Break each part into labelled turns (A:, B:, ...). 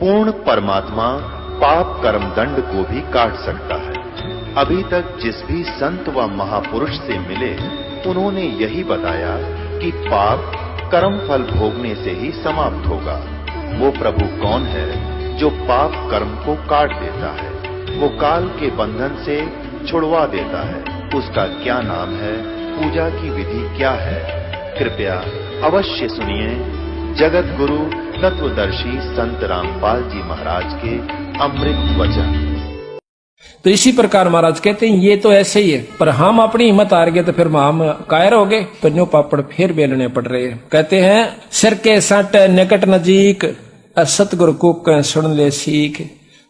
A: पूर्ण परमात्मा पाप कर्म दंड को भी काट सकता है। अभी तक जिस भी संत व महापुरुष से मिले उन्होंने यही बताया कि पाप कर्म फल भोगने से ही समाप्त होगा। वो प्रभु कौन है जो पाप कर्म को काट देता है, वो काल के बंधन से छुड़वा देता है। उसका क्या नाम है, पूजा की विधि क्या है? कृपया अवश्य सुनिए जगत गुरु तत्वदर्शी संत रामपाल जी महाराज के अमृत वचन।
B: तो इसी प्रकार महाराज कहते हैं ये तो ऐसे ही है, पर हम अपनी हिम्मत हार गए तो फिर हम कायर हो गए, पंजों पापड़ फिर बेलने पड़ रहे हैं। कहते हैं सिर के सट निकट नजीक, सतगुरु को सुन ले सीख।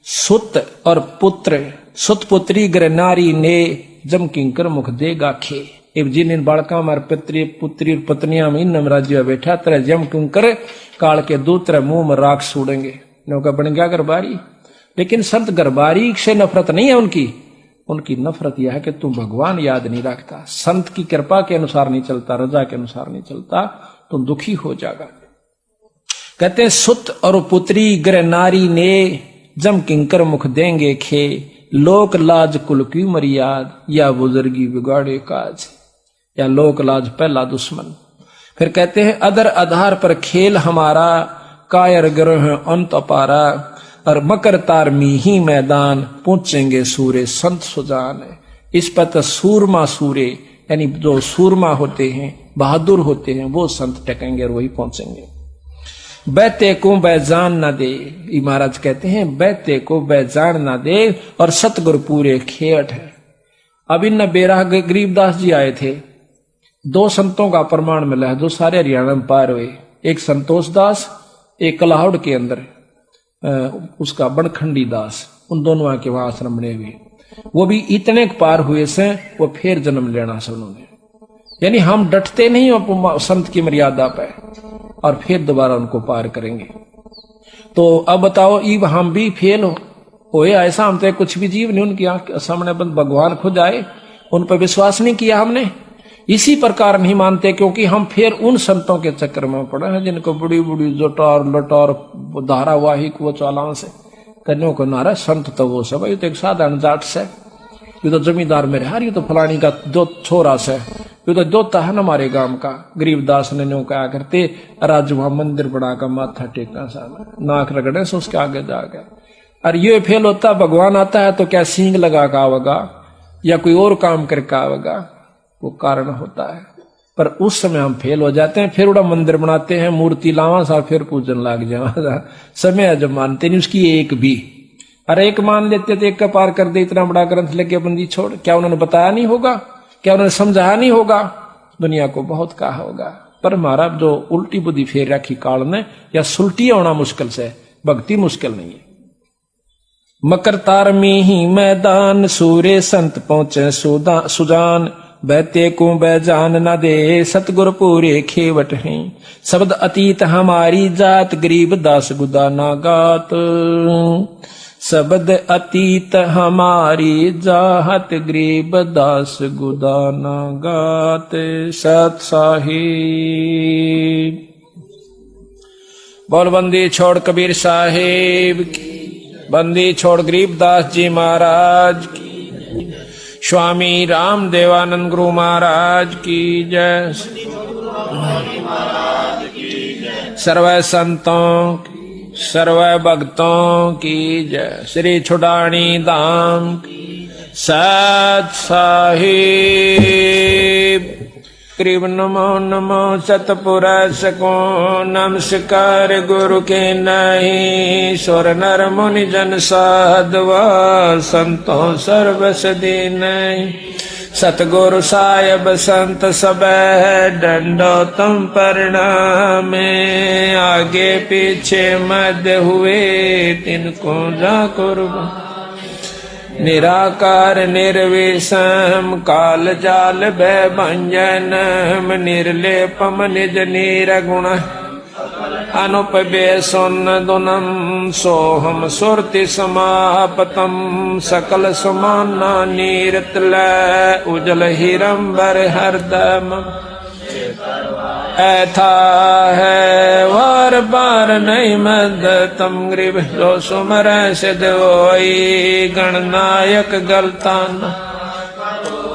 B: सुत और पुत्र, सुत पुत्री ग्र नारी ने, जम किंकर मुख देगा खे। इब जिन इन बालका मार पित्री पुत्री पत्नियां में इन राज्य बैठा तरह जम किंकर काल के दूतर मुंह में राख सूडेंगे। नौका बन गया गरबारी। लेकिन संत गरबारी से नफरत नहीं है उनकी नफरत यह है कि तू भगवान याद नहीं रखता, संत की कृपा के अनुसार नहीं चलता, रजा के अनुसार नहीं चलता, तो दुखी हो जाएगा। कहते हैं सुत और पुत्री ग्र नारी ने, जम किंकर मुख देंगे खे। लोक लाज कुल की मर्याद, या बुजुर्गी बिगाड़े काज, या लोक लाज पहला दुश्मन। फिर कहते हैं अदर आधार पर खेल हमारा, कायर ग्रह अंत अपारा। और मकर तार मीही मैदान, पहुंचेंगे सूरे संत सुजान। इस पर तो सूरमा सूरे, यानी जो सूरमा होते हैं, बहादुर होते हैं, वो संत टकेंगे और वही पहुंचेंगे। बैते को बैजान न दे, महाराज कहते हैं बैते को बैजान न दे, और सतगुरु पूरे खेट है। अब इन बेराह गरीबदास जी आए थे, दो संतों का प्रमाण मिला है जो सारे हरियाणा में पार हुए। एक संतोष दास, एक कलाहौड़ के अंदर उसका बनखंडी दास, उन दोनों के वहां आश्रम बने हुए। वो भी इतने पार हुए से वो फिर जन्म लेना से उन्होंने, यानी हम डटते नहीं हो संत की मर्यादा पे, और फिर दोबारा उनको पार करेंगे। तो अब बताओ इब हम भी फेल हो ऐसा, हम तो कुछ भी जीव नहीं, उनकी आंख सामने बंद भगवान खुद आए, उन पर विश्वास नहीं किया हमने, इसी प्रकार नहीं मानते, क्योंकि हम फिर उन संतों के चक्कर में पड़े हैं जिनको बड़ी बड़ी जोटार लटार धारावाहिक वो चालान से करने को नारा। संत तो वो सब, ये तो एक साधारण जाट से, ये तो जमींदार मेरे हार, ये तो फलानी का दो छोरा से, ये तो दोता है ना हमारे गांव का। गरीबदास ने नो कहा करते, राज वहां मंदिर बना का माथा टेका सा नाक रगड़े से उसके आगे जा गए। और ये फेल होता, भगवान आता है तो क्या सींग लगा का आवेगा या कोई और काम करके आवेगा, वो कारण होता है। पर उस समय हम फेल हो जाते हैं, फिर उड़ा मंदिर बनाते हैं, मूर्ति लावा सा, फिर पूजन लाग जावा। समय जब मानते नहीं उसकी एक भी, अरे एक मान लेते थे, एक का पार कर दे, इतना बड़ा ग्रंथ लेके बंदी छोड़। क्या उन्होंने बताया नहीं होगा, क्या उन्होंने समझाया नहीं होगा? दुनिया को बहुत कहा होगा, पर हमारा जो उल्टी बुद्धि फेर रखी काल ने, या सुलटी होना मुश्किल से, भक्ति मुश्किल नहीं है। मकर तार में ही मैदान, सूर्य संत पहुंचे सुजान। बैते को बैजान न दे, सतगुर पूरे खेवट हैं। शब्द अतीत हमारी जात, गरीब दास गुदा ना गात। शब्द अतीत हमारी जात, गरीब दास गुदा ना गात। सत साहिब। बोल बंदी छोड़ कबीर साहिब की, बंदी छोड़ गरीबदास जी महाराज की, स्वामी राम देवानंद गुरु महाराज की जय। सर्व संतों की, सर्व भक्तों की जय। श्री छुड़ानी धाम की सत साहिब। करीब नमो नमो सतपुरुष को, नमस्कार गुरु के नहीं। सुर नर मुनि जन साधवा, संतों सर्वस दीन। सतगुरु साहिब संत सब डंडो तुम प्रणामे। आगे पीछे मध्य हुए, तिनको जा कुर्बान। निराकार निर्विषम, काल जाल भय भंजनम। निर्लेपम निज निर्गुण, अनुपव्यय सोन्नदुनम। सोहम सुरति समापतम, सकल समाना नीरतलय। उजल हिरंबर हरदम, ऐथा है वार बार नहीं मद तम गरीब जो सुमर सिद्ध होई गणनायक गलतान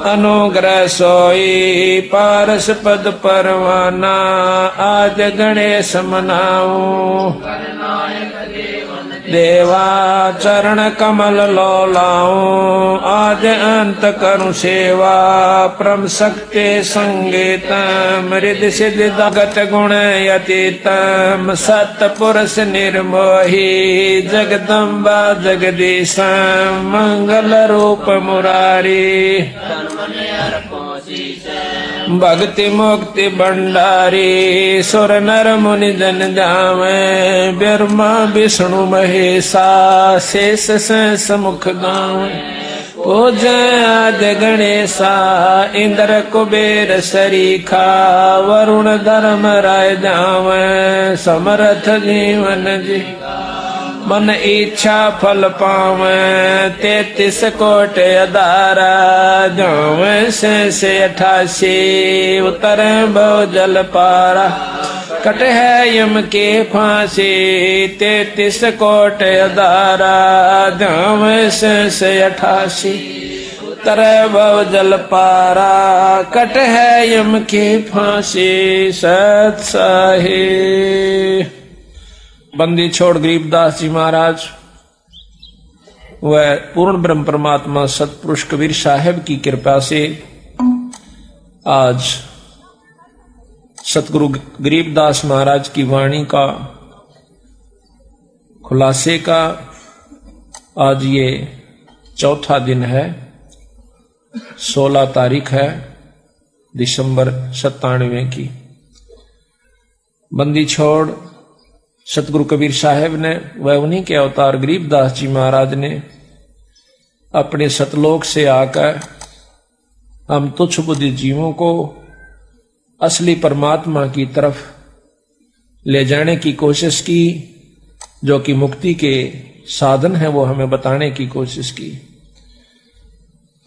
B: अनुग्रह सोई पारस पद परवाना आज गणेश मनाऊं देवा चरण कमल लोलाऊं आज अंत करूं सेवा परम शक्ति संगीत मृद सिद्ध गत गुण यतीतम सत पुरुष निर्मोही जगदम्बा जगदीश मंगल रूप मुरारी भक्ति मुक्ति भंडारी सुर नर मुनि जन जावे ब्रह्मा विष्णु महेशा शेष सहस मुख गावे पूजय आज गणेशा इंद्र कुबेर सरीखा वरुण धर्म राय जावे समर्थ जीवन जी मन इच्छा फल पावे 33 कोट अदारा जावे से 88 उतर भव जल पारा कट है यम के फांसी 33 कोट अदारा जावे से 88 उतर भव जल पारा कट है यम के फांसी सत साहे। बंदी छोड़ गरीबदास जी महाराज वह पूर्ण ब्रह्म परमात्मा सतपुरुष कबीर साहब की कृपा से आज सतगुरु गरीबदास महाराज की वाणी का खुलासे का आज ये चौथा दिन है। 16 तारीख है दिसंबर 97 की। बंदी छोड़ सतगुरु कबीर साहब ने वह उन्हीं के अवतार गरीबदास जी महाराज ने अपने सतलोक से आकर हम तुच्छ बुद्धि जीवों को असली परमात्मा की तरफ ले जाने की कोशिश की, जो कि मुक्ति के साधन है वो हमें बताने की कोशिश की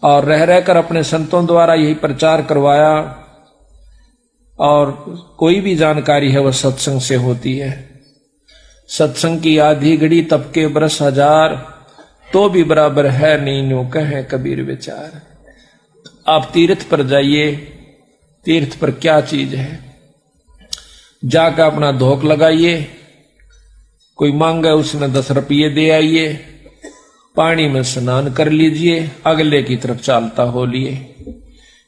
B: और रह रहकर अपने संतों द्वारा यही प्रचार करवाया। और कोई भी जानकारी है वह सत्संग से होती है। सत्संग की आधी घड़ी तब के बरस हजार तो भी बराबर है नीनू कहे कबीर विचार। आप तीर्थ पर जाइए, तीर्थ पर क्या चीज है, जाकर अपना धोख लगाइए, कोई मांगे उसने 10 रुपये दे आइए, पानी में स्नान कर लीजिए, अगले की तरफ चालता हो लिए।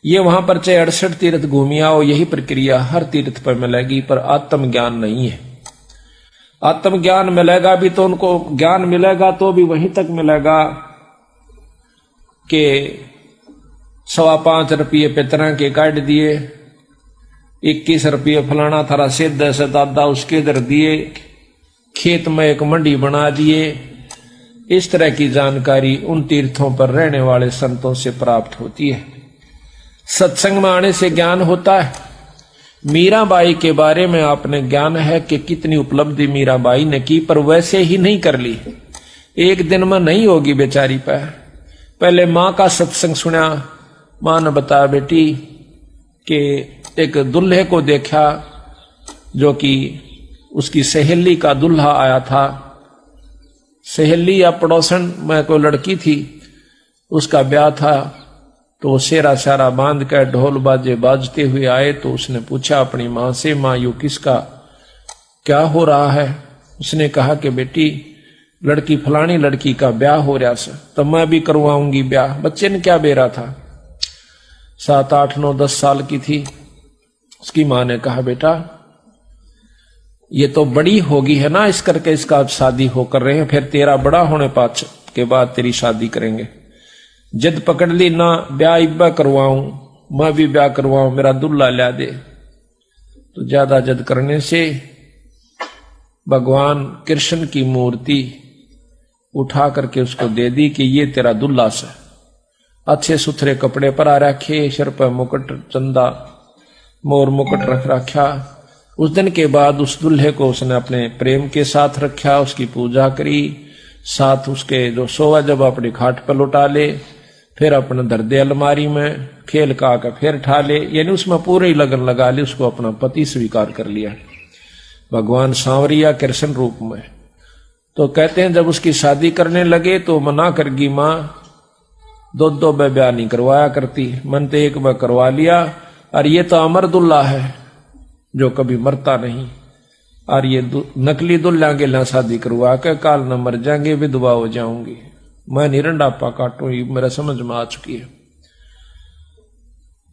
B: ये वहां पर चाहे 68 तीर्थ घूमी आओ, यही प्रक्रिया हर तीर्थ पर मिलेगी, पर आत्म ज्ञान नहीं है। आत्म ज्ञान मिलेगा भी तो उनको ज्ञान मिलेगा तो भी वहीं तक मिलेगा कि 5.25 रुपये पितरा के काट दिए, 21 रुपये फलाना थारा सिद्ध से दादा उसके इधर दिए, खेत में एक मंडी बना दिए। इस तरह की जानकारी उन तीर्थों पर रहने वाले संतों से प्राप्त होती है। सत्संग में आने से ज्ञान होता है। मीराबाई के बारे में आपने ज्ञान है कि कितनी उपलब्धि मीराबाई ने की, पर वैसे ही नहीं कर ली, एक दिन में नहीं होगी बेचारी पर। पहले माँ का सत्संग सुना, माँ ने बताया बेटी कि एक दुल्हे को देखा जो कि उसकी सहेली का दुल्हा आया था। सहेली या पड़ोसन में कोई लड़की थी, उसका ब्याह था, तो सेरा सारा बांध कर ढोल बाजे बाजते हुए आए। तो उसने पूछा अपनी माँ से, माँ यू किसका क्या हो रहा है? उसने कहा कि बेटी लड़की फलानी लड़की का ब्याह हो रहा है, तो मैं भी करवाऊंगी ब्याह। बच्चे ने क्या बेरा था, 7, 8, 9, 10 साल की थी। उसकी माँ ने कहा बेटा ये तो बड़ी होगी है ना, इस करके इसका अब शादी होकर रहे हैं, फिर तेरा बड़ा होने पाँच के बाद तेरी शादी करेंगे। जिद पकड़ ली ना, ब्याह इब्बा करवाऊं, मैं भी ब्याह करवाऊं, मेरा दुल्ला ला दे। तो ज्यादा जिद करने से भगवान कृष्ण की मूर्ति उठा करके उसको दे दी कि ये तेरा दुल्ला से। अच्छे सुथरे कपड़े पर आ रखे, सिर पर मुकुट, चंदा मोर मुकुट रख रखा। उस दिन के बाद उस दुल्हे को उसने अपने प्रेम के साथ रखा, उसकी पूजा करी, साथ उसके जो सोवा जब अपने खाट पर लौटा ले, फिर अपने धर दे अलमारी में, खेल का फिर ठा ले, यानी उसमें पूरे ही लगन लगा ली, उसको अपना पति स्वीकार कर लिया भगवान सांवरिया कृष्ण रूप में। तो कहते हैं जब उसकी शादी करने लगे तो मना करगी मां, दो ब्याह नहीं करवाया करती, मन तो एक बार करवा लिया, और ये तो अमर दुल्ला है जो कभी मरता नहीं, और ये नकली दुल्ला के ला शादी करवा के काल न मर जाएंगे, विधवा हो जाऊंगी, मैं निरंडापा काटू, ये मेरा समझ में आ चुकी है।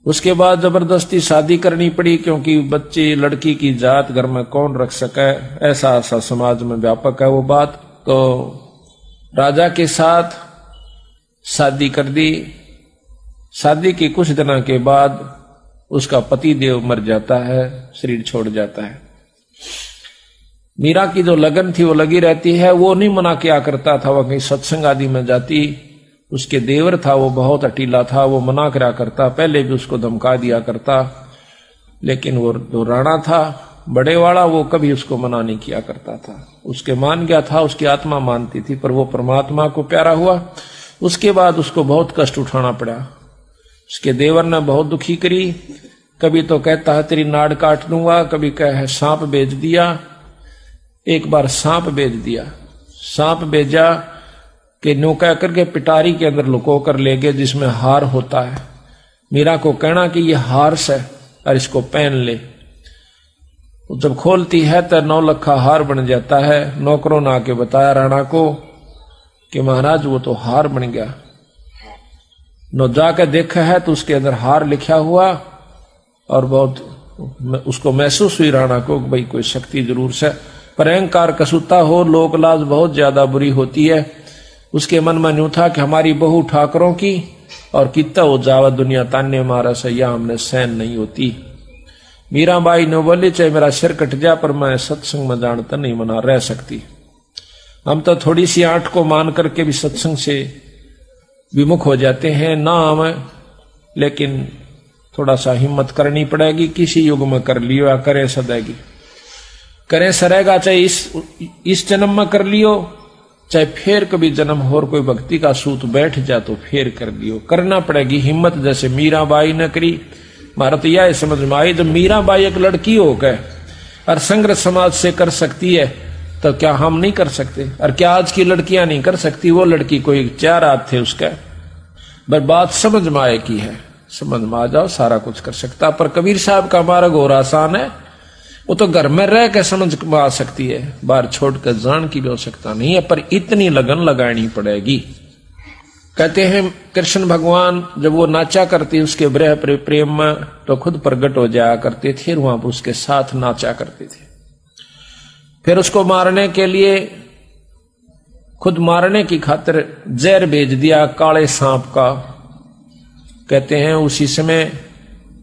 B: उसके बाद जबरदस्ती शादी करनी पड़ी, क्योंकि बच्चे लड़की की जात घर में कौन रख सके, ऐसा समाज में व्यापक है वो बात। तो राजा के साथ शादी कर दी। शादी के कुछ दिनों के बाद उसका पति देव मर जाता है, शरीर छोड़ जाता है। मीरा की जो लगन थी वो लगी रहती है, वो नहीं मना किया करता था, वह कहीं सत्संग आदि में जाती। उसके देवर था वो बहुत अटीला था, वो मना करा करता, पहले भी उसको धमका दिया करता, लेकिन वो जो राणा था बड़े वाला, वो कभी उसको मना नहीं किया करता था। उसके मान गया था, उसकी आत्मा मानती थी, पर वो परमात्मा को प्यारा हुआ। उसके बाद उसको बहुत कष्ट उठाना पड़ा। उसके देवर ने बहुत दुखी करी, कभी तो कहता है तेरी नाड़ काट दूंगा, कभी कहे सांप बेच दिया। एक बार सांप बेच दिया, सांप बेचा कि नो कह करके पिटारी के अंदर लुको कर ले गए, जिसमें हार होता है। मीरा को कहना कि ये हार से और इसको पहन ले। जब खोलती है तो 9 लखा हार बन जाता है। नौकरों ने आके बताया राणा को कि महाराज वो तो हार बन गया। नो जाकर देखा है तो उसके अंदर हार लिखा हुआ, और बहुत उसको महसूस हुई राणा को भाई कोई शक्ति जरूर से, पर अहंकार कसूता हो, लोक लाज बहुत ज्यादा बुरी होती है। उसके मन में न्यू था कि हमारी बहू ठाकरों की, और कितना हो जावा दुनिया तान्य मारा से, या हमने सहन नहीं होती। मीराबाई ने बोली चाहे मेरा सिर कट जा, पर मैं सत्संग में जानता नहीं मना रह सकती। हम तो थोड़ी सी आंट को मान करके भी सत्संग से विमुख हो जाते हैं ना हम, लेकिन थोड़ा सा हिम्मत करनी पड़ेगी। किसी युग में कर लियो या करे सदेगी, करे सरेगा, चाहे इस जन्म में कर लियो, चाहे फिर कभी जन्म और कोई भक्ति का सूत बैठ जा तो फिर कर लियो, करना पड़ेगी हिम्मत। जैसे मीराबाई ने करी। मारा तो यह समझ में आई, जब मीराबाई एक लड़की हो गए और संग्रह समाज से कर सकती है, तो क्या हम नहीं कर सकते? और क्या आज की लड़कियां नहीं कर सकती? वो लड़की कोई 4 हाथ थे उसका, बस बात समझ में आए की है, समझ में आ जाओ सारा कुछ कर सकता। पर कबीर साहब का मार्ग और आसान है, वो तो घर में रह के समझ में आ सकती है, बाहर छोड़कर जान की भी आवश्यकता नहीं है, पर इतनी लगन लगानी पड़ेगी। कहते हैं कृष्ण भगवान जब वो नाचा करती उसके ब्रह प्रेम में, तो खुद प्रकट हो जाया करते थे, वहां पर उसके साथ नाचा करते थे। फिर उसको मारने के लिए, खुद मारने की खातिर जहर भेज दिया काले सांप का। कहते हैं उसी समय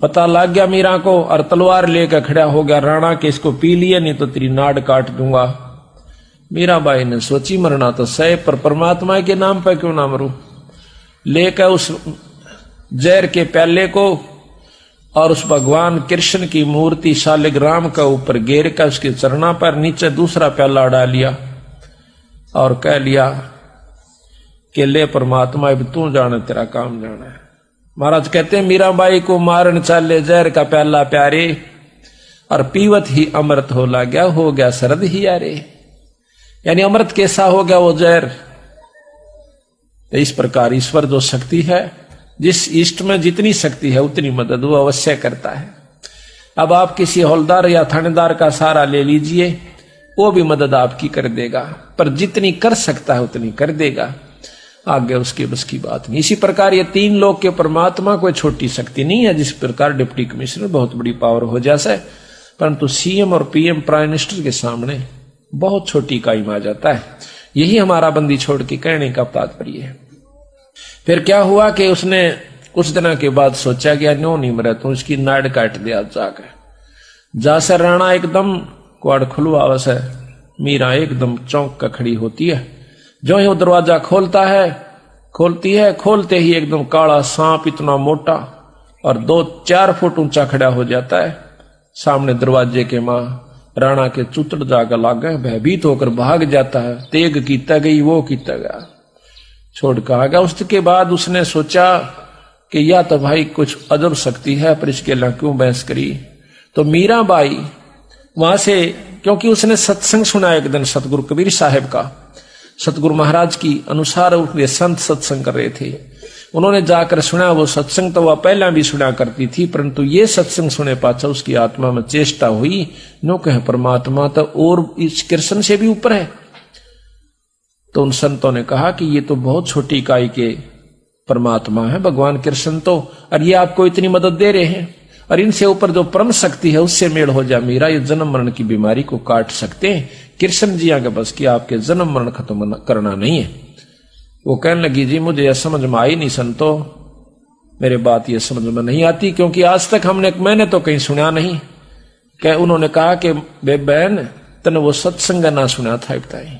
B: पता लग गया मीरा को, और तलवार लेकर खड़ा हो गया राणा के, इसको पी लिए नहीं तो तेरी नाड़ काट दूंगा। मीराबाई ने सोची मरना तो सही, पर परमात्मा के नाम पर क्यों ना मरूं। लेकर उस जहर के प्याले को और उस भगवान कृष्ण की मूर्ति शालिग्राम का ऊपर घेर कर उसके चरणों पर नीचे दूसरा प्याला डाल लिया और कह लिया कि ले परमात्मा अब तू जाने, तेरा काम जाना है। महाराज कहते हैं मीराबाई को मारन चाले जहर का प्याला प्यारे, और पीवत ही अमृत हो गया, हो गया शरद ही यारे। यानी अमृत कैसा हो गया वो जहर। इस प्रकार ईश्वर जो शक्ति है, जिस इष्ट में जितनी शक्ति है उतनी मदद वो अवश्य करता है। अब आप किसी हौलदार या थानेदार का सहारा ले लीजिए, वो भी मदद आपकी कर देगा, पर जितनी कर सकता है उतनी कर देगा, आगे उसके बस की बात नहीं। इसी प्रकार ये 3 लोग के परमात्मा कोई छोटी शक्ति नहीं है। जिस प्रकार डिप्टी कमिश्नर बहुत बड़ी पावर हो जैसे, परंतु सीएम और पीएम प्राइम मिनिस्टर के सामने बहुत छोटी इकाई में आ जाता है। यही हमारा बंदी छोड़ के कहने का तात्पर्य है। फिर क्या हुआ कि उसने कुछ दिन के बाद सोचा कि नो नहीं मरा तो उसकी नाड़ काट दिया जाकर। जासे राणा एकदम क्वाड़ खुलवावस है, मीरा एकदम चौंक कर खड़ी होती है। जो ही वो दरवाजा खोलती है, खोलते ही एकदम काला सांप इतना मोटा और 2-4 फुट ऊंचा खड़ा हो जाता है सामने दरवाजे के। मां राणा के चुतड़ जाकर लाग गए, भयभीत होकर भाग जाता है। तेग कीता गई वो कीता गया, छोड़ कर आ गया। उसके बाद उसने सोचा कि या तो भाई कुछ अजब शक्ति है, पर इसके लिए क्यों बहस करी। तो मीराबाई वहां से, क्योंकि उसने सत्संग सुना एक दिन सतगुरु कबीर साहब का, सतगुरु महाराज की अनुसार उसके संत सत्संग कर रहे थे, उन्होंने जाकर सुना। वो सत्संग तो वह पहला भी सुना करती थी, परंतु ये सत्संग सुने पाछा उसकी आत्मा में चेष्टा हुई, नो कहे परमात्मा तो और इस कृष्ण से भी ऊपर है। तो उन संतों ने कहा कि ये तो बहुत छोटी इकाई के परमात्मा है भगवान कृष्ण तो, और ये आपको इतनी मदद दे रहे हैं, और इनसे ऊपर जो परम शक्ति है उससे मेल हो जा मीरा, ये जन्म मरण की बीमारी को काट सकते हैं। कृष्ण जी आगे बस कि आपके जन्म मरण खत्म करना नहीं है। वो कहने लगी जी मुझे यह समझ में आई नहीं संतो, मेरे बात ये समझ में नहीं आती, क्योंकि आज तक मैंने तो कहीं सुना नहीं। क्या उन्होंने कहा कि बहन तने वो सत्संग ना सुना था, बताई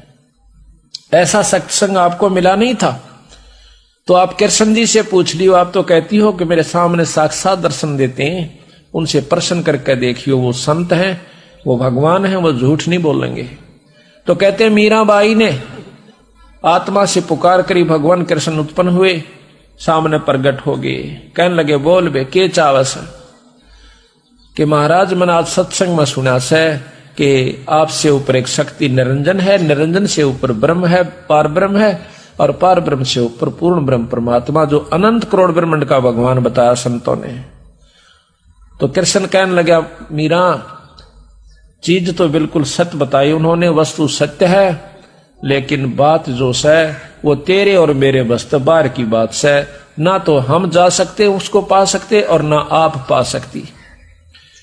B: ऐसा सत्संग आपको मिला नहीं था, तो आप कृष्ण जी से पूछ लियो। आप तो कहती हो कि मेरे सामने साक्षात दर्शन देते हैं, उनसे प्रश्न करके देखियो, वो संत हैं, वो भगवान हैं, वो झूठ नहीं बोलेंगे। तो कहते हैं मीराबाई ने आत्मा से पुकार करी, भगवान कृष्ण उत्पन्न हुए, सामने प्रगट हो गए। कहने लगे बोल बे के चावस कि महाराज मैंने आज सत्संग में सुना से कि आपसे ऊपर एक शक्ति निरंजन है, निरंजन से ऊपर ब्रह्म है, पार ब्रह्म है, और पार ब्रह्म से ऊपर पूर्ण ब्रह्म परमात्मा, जो अनंत करोड़ ब्रह्मांड का भगवान बताया संतों ने। तो कृष्ण कहने लगा मीरा चीज तो बिल्कुल सत्य बताई उन्होंने, वस्तु सत्य है, लेकिन बात जो है वो तेरे और मेरे बस बाहर की बात से, ना तो हम जा सकते उसको पा सकते और ना आप पा सकती,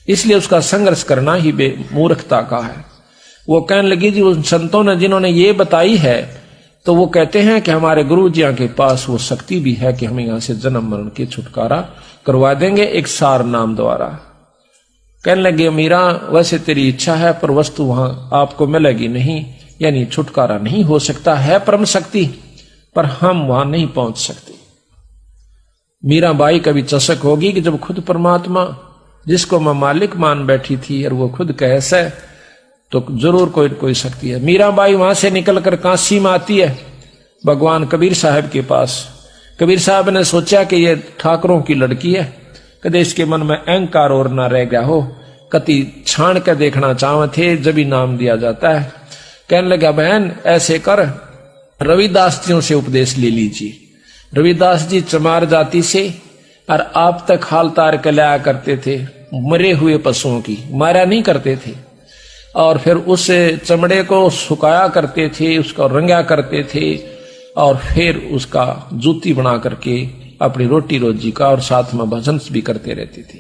B: इसलिए उसका संघर्ष करना ही मूर्खता का है। वो कहने लगी जी उन संतों ने जिन्होंने ये बताई है, तो वो कहते हैं कि हमारे गुरु जी के पास वो शक्ति भी है कि हमें यहां से जन्म मरण के छुटकारा करवा देंगे एक सार नाम द्वारा। कहने लगे मीरा वैसे तेरी इच्छा है, पर वस्तु वहां आपको मिलेगी नहीं, यानी छुटकारा नहीं हो सकता है परम शक्ति, पर हम वहां नहीं पहुंच सकते। मीराबाई का भी चशक होगी कि जब खुद परमात्मा जिसको मैं मालिक मान बैठी थी और वो खुद कैसे, तो जरूर कोई कोई शक्ति है। मीराबाई वहां से निकलकर काशी में आती है भगवान कबीर साहब के पास। कबीर साहब ने सोचा कि ये ठाकरों की लड़की है, कदे इसके मन में अहंकार और ना रह गया हो, कति छाण के देखना चाहते थे, जब ही नाम दिया जाता है। कहने लगा बहन ऐसे कर, रविदास जियों से उपदेश ले लीजिए। रविदास जी चमार जाति से, और आप तक हाल तार के लाया करते थे मरे हुए पशुओं की, मारा नहीं करते थे, और फिर उस चमड़े को सुखाया करते थे, उसको रंगा करते थे, और फिर उसका जूती बना करके अपनी रोटी रोजी का और साथ में भजन भी करते रहते थे।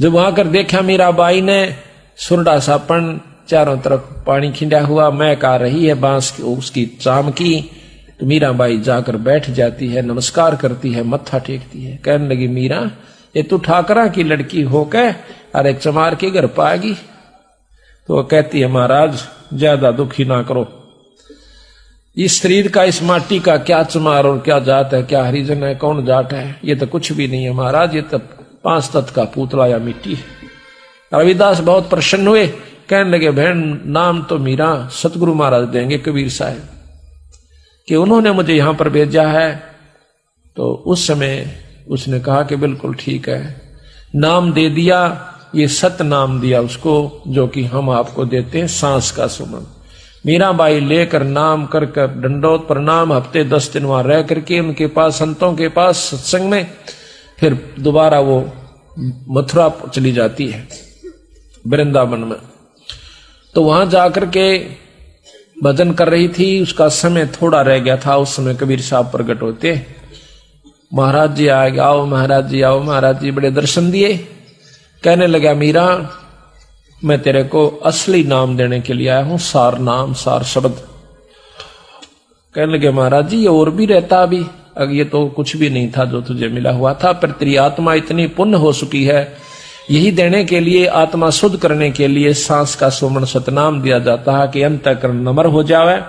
B: जब वहां कर देखा मीराबाई ने सुरडा सापन चारों तरफ पानी खिंडा हुआ, महक आ रही है बांस की उसकी चाम की, तो मीराबाई जाकर बैठ जाती है, नमस्कार करती है, मत्था टेकती है। कहने लगी मीरा ये तू ठाकरा की लड़की हो के और एक चमार के घर पाएगी? तो वो कहती है महाराज ज्यादा दुखी ना करो, इस शरीर का इस माटी का क्या चमार और क्या जात है, क्या हरिजन है, कौन जाट है, ये तो कुछ भी नहीं है महाराज, ये तो 5 तत्व का पुतला या मिट्टी है। रविदास बहुत प्रसन्न हुए, कहने लगे बहन नाम तो मीरा सतगुरु महाराज देंगे कबीर साहब कि उन्होंने मुझे यहां पर भेजा है। तो उस समय उसने कहा कि बिल्कुल ठीक है, नाम दे दिया, ये सत नाम दिया उसको, जो कि हम आपको देते हैं सांस का सुमन। मीराबाई लेकर नाम कर दंडोत प्रणाम, हफ्ते 10 दिन वहां रह करके उनके पास संतों के पास सत्संग में, फिर दोबारा वो मथुरा चली जाती है वृंदावन में। तो वहां जाकर के भजन कर रही थी, उसका समय थोड़ा रह गया था। उस समय कबीर साहब प्रकट होते, महाराज जी आए, आओ महाराज जी आओ। महाराज जी बड़े दर्शन दिए। कहने लगा मीरा मैं तेरे को असली नाम देने के लिए आया हूं, सार नाम, सार शब्द। कहने लगे महाराज जी ये और भी रहता अभी, ये तो कुछ भी नहीं था जो तुझे मिला हुआ था, पर तेरी आत्मा इतनी पुण्य हो चुकी है, यही देने के लिए, आत्मा शुद्ध करने के लिए सांस का सुमन सतनाम दिया जाता है कि अंतःकरण नम्र हो जावे,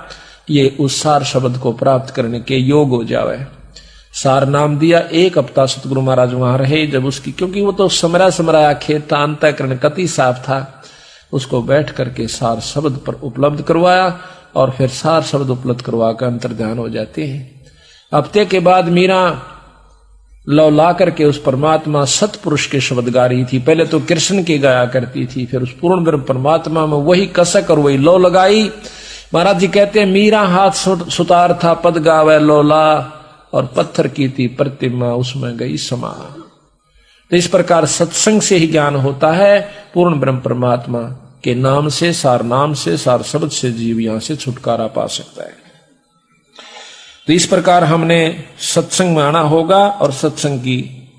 B: ये उस सार शब्द को प्राप्त करने के योग हो जावे। सार नाम दिया। 1 हफ्ता सतगुरु महाराज वहां रहे, जब उसकी, क्योंकि वो तो समराया खेत था, अंतःकरण कति साफ था, उसको बैठ करके सार शब्द पर उपलब्ध करवाया, और फिर सार शब्द उपलब्ध करवा कर अंतर ध्यान हो जाते हैं। हफ्ते के बाद मीरा लौला करके उस परमात्मा सतपुरुष के शब्द गा रही थी। पहले तो कृष्ण की गाया करती थी, फिर उस पूर्ण ब्रह्म परमात्मा में वही कसक और वही लौ लगाई। महाराज जी कहते हैं मीरा हाथ सुतार था पद गावे लौला, और पत्थर की थी प्रतिमा उसमें गई समा। तो इस प्रकार सत्संग से ही ज्ञान होता है। पूर्ण ब्रह्म परमात्मा के नाम से, सार शब्द से जीव यहां से छुटकारा पा सकता है। तो इस प्रकार हमने सत्संग में आना होगा और सत्संग की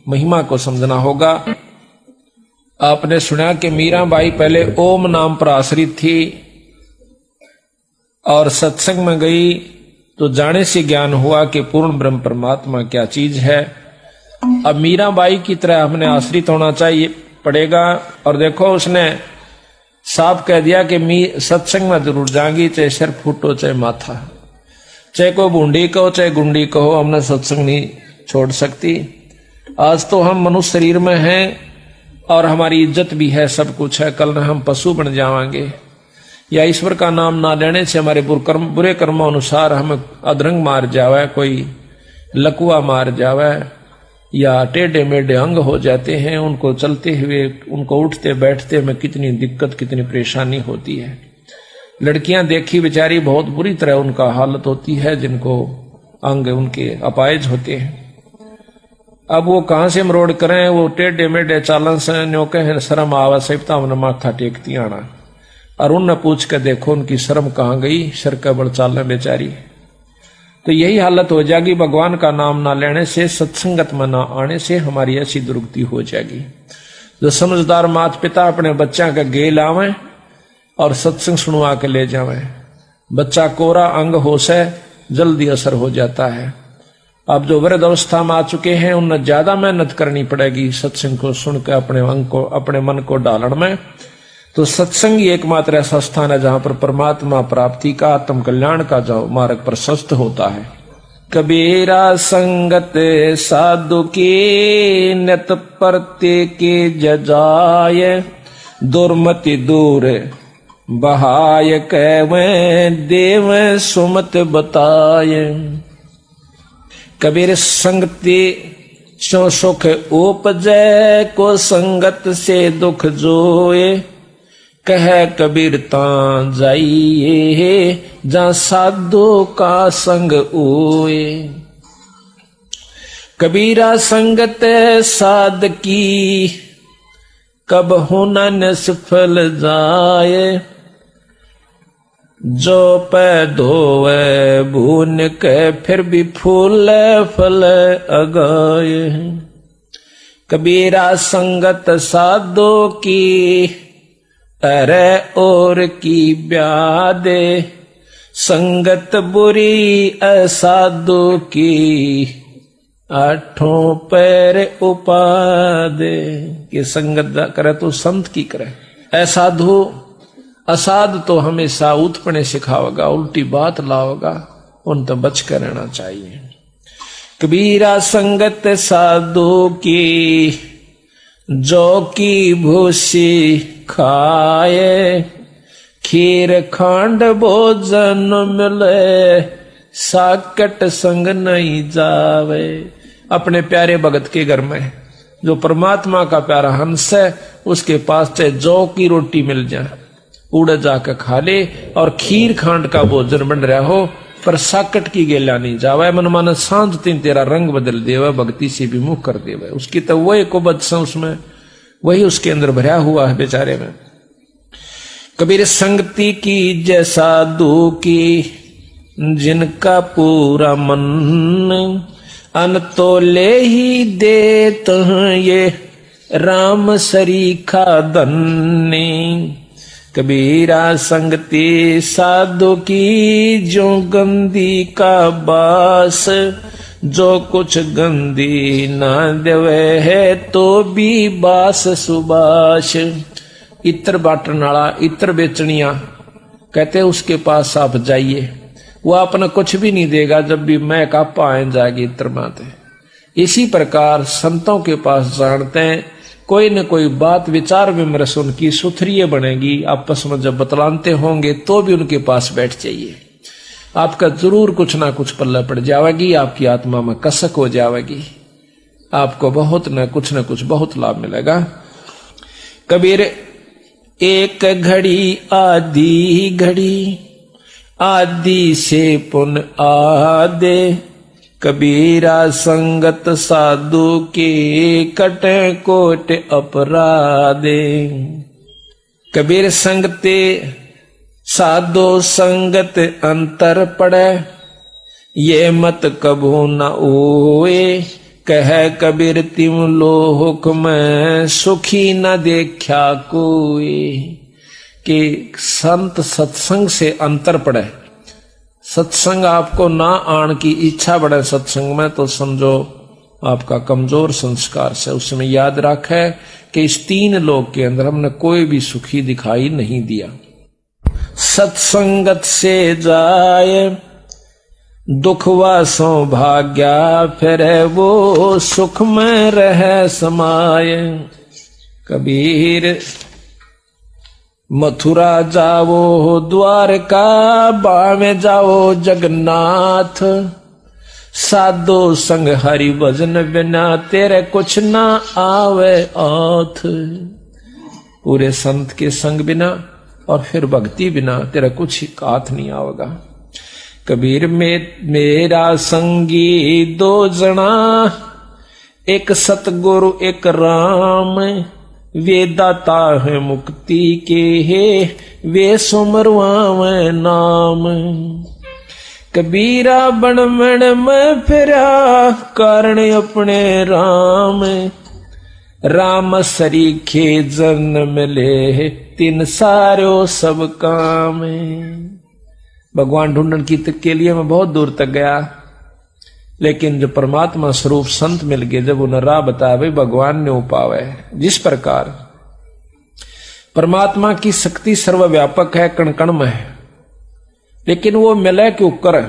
B: महिमा को समझना होगा। आपने सुना कि मीराबाई पहले ओम नाम पर आश्रित थी और सत्संग में गई तो जाने से ज्ञान हुआ कि पूर्ण ब्रह्म परमात्मा क्या चीज है। अब मीराबाई की तरह हमने आश्रित होना चाहिए पड़ेगा। और देखो उसने साफ कह दिया कि सत्संग में जरूर जाएंगी, चाहे सिर फूटो चाहे माथा, चाहे को बूंदी कहो चाहे गुंडी कहो, हमने सत्संग नहीं छोड़ सकती। आज तो हम मनुष्य शरीर में हैं और हमारी इज्जत भी है, सब कुछ है, कल हम पशु बन जाएंगे या ईश्वर का नाम ना लेने से हमारे बुरे कर्मों अनुसार हमें अधरंग मार जावे, कोई लकुआ मार जावे या टेढ़े मेढ़े अंग हो जाते हैं। उनको चलते हुए, उनको उठते बैठते में कितनी दिक्कत कितनी परेशानी होती है। लड़कियां देखी बेचारी बहुत बुरी तरह उनका हालत होती है, जिनको अंग उनके अपायज होते हैं। अब वो कहां से मरोड़ करें, वो टेढ़े मेढ़े चालन से न्यो कहे शर्म आवा सहिता हमने माथा टेकती आना। और उनने पूछ के देखो उनकी शर्म कहां गई, सर का बड़ चाल बेचारी। तो यही हालत हो जाएगी भगवान का नाम ना लेने से, सत्संगत में ना आने से हमारी ऐसी दुर्गति हो जाएगी। जो समझदार माता पिता अपने बच्चा का गे लावे और सत्संग सुनवा के ले जावे, बच्चा कोरा अंग हो से जल्दी असर हो जाता है। अब जो वृद्ध अवस्था में आ चुके हैं उन्हें ज्यादा मेहनत करनी पड़ेगी सत्संग को सुनकर अपने अंग को, अपने मन को डालन में। तो सत्संग ही एकमात्र ऐसा स्थान है जहां पर परमात्मा प्राप्ति का, आत्म कल्याण का जो मार्ग प्रशस्त होता है। कबीरा संगत साधु की नित परते के जजाय, दुर्मति दूर बहाय कहवे देव सुमत बताए। कबीर संगति सो सुख उपजय, को संगत से दुख जोए, कह कबीर तां जाइए जहां साधु का संग ओए। कबीरा संगत साध की, कब होना निष्फल जाए, जो पै धोवे भून के फिर भी फूल फल अगाए। कबीरा संगत साधो की, अरे और की ब्यादे, संगत बुरी असाधु की, आठों पैर उपादे। कि संगत करे तो संत की करे, असाधु असाध तो हमेशा उत्पन्न सिखावेगा, उल्टी बात लावेगा, उन तो बच कर रहना चाहिए। कबीरा संगत साधु की, जो की भूसी खाए, खीर खांड भोजन मिले, साकट संग नहीं जावे। अपने प्यारे भगत के घर में जो परमात्मा का प्यारा हंस है, उसके पास चाहे जौ की रोटी मिल जाए, उड़ जाकर खा ले, और खीर खांड का भोजन बन रहा हो पर साकट की गेला नहीं जावे। मन मन सांझ तीन तेरा रंग बदल देवे, भक्ति से विमुख कर देवे। उसकी तो वही को बदसा उसमें, वही उसके अंदर भरा हुआ है बेचारे में। कबीर संगति की जैसा दू की, जिनका पूरा मन, अन तो ले ही देत ये राम सरीखा धन्नी। कबीरा संगति साधु की, जो गंदी का बास, जो कुछ गंदी ना देवे है तो भी बास सुबास। इत्र बाटन वाला, इत्र बेचनिया कहते उसके पास आप जाइए, वो आपने कुछ भी नहीं देगा, जब भी मैं का पाए जाएगी इत्र माते। इसी प्रकार संतों के पास जानते हैं, कोई न कोई बात विचार विमर्श उनकी सुथरी बनेगी। आपस में जब बतलाते होंगे तो भी उनके पास बैठ जाइए। आपका जरूर कुछ ना कुछ पल्ले पड़ जाएगी, आपकी आत्मा में कसक हो जाएगी, आपको बहुत न कुछ बहुत लाभ मिलेगा। कबीर एक घड़ी आधी घड़ी, आदि से पुन आदे, कबीरा संगत साधु के कटे कोट अपराधे। कबीर संगते साधो संगत अंतर पड़े, ये मत कबू न ओए, कह कबीर तिम लोक में सुखी न देखा कोई। कि संत सत्संग से अंतर पड़े, सत्संग आपको ना आन की इच्छा बढ़े सत्संग में, तो समझो आपका कमजोर संस्कार से। उस समय याद रखे कि इस 3 लोक के अंदर हमने कोई भी सुखी दिखाई नहीं दिया। सत्संगत से जाए दुखवा सौभाग्या, फिर वो सुख में रह समाये। कबीर मथुरा जाओ द्वारका, बावे जाओ जगन्नाथ, साधो संग हरि भजन बिना, तेरे कुछ ना आवे आथ। पूरे संत के संग बिना और फिर भक्ति बिना तेरा कुछ हाथ नहीं आवेगा। कबीर में मेरा संगी 2 जना, एक सतगुरु एक राम, वे दाता है मुक्ति के है, वे सुमरवावे नाम। कबीरा बन मन में फिरा, कारण अपने राम, राम सरीखे जन मिले, 3 सारो सब काम। भगवान ढूंढने की तक के लिए मैं बहुत दूर तक गया, लेकिन जो परमात्मा स्वरूप संत मिल गए, जब उन्हें राह बताया, भाई भगवान ने उपावे। जिस प्रकार परमात्मा की शक्ति सर्वव्यापक है, कण कण में है, लेकिन वो मिले क्यों कर,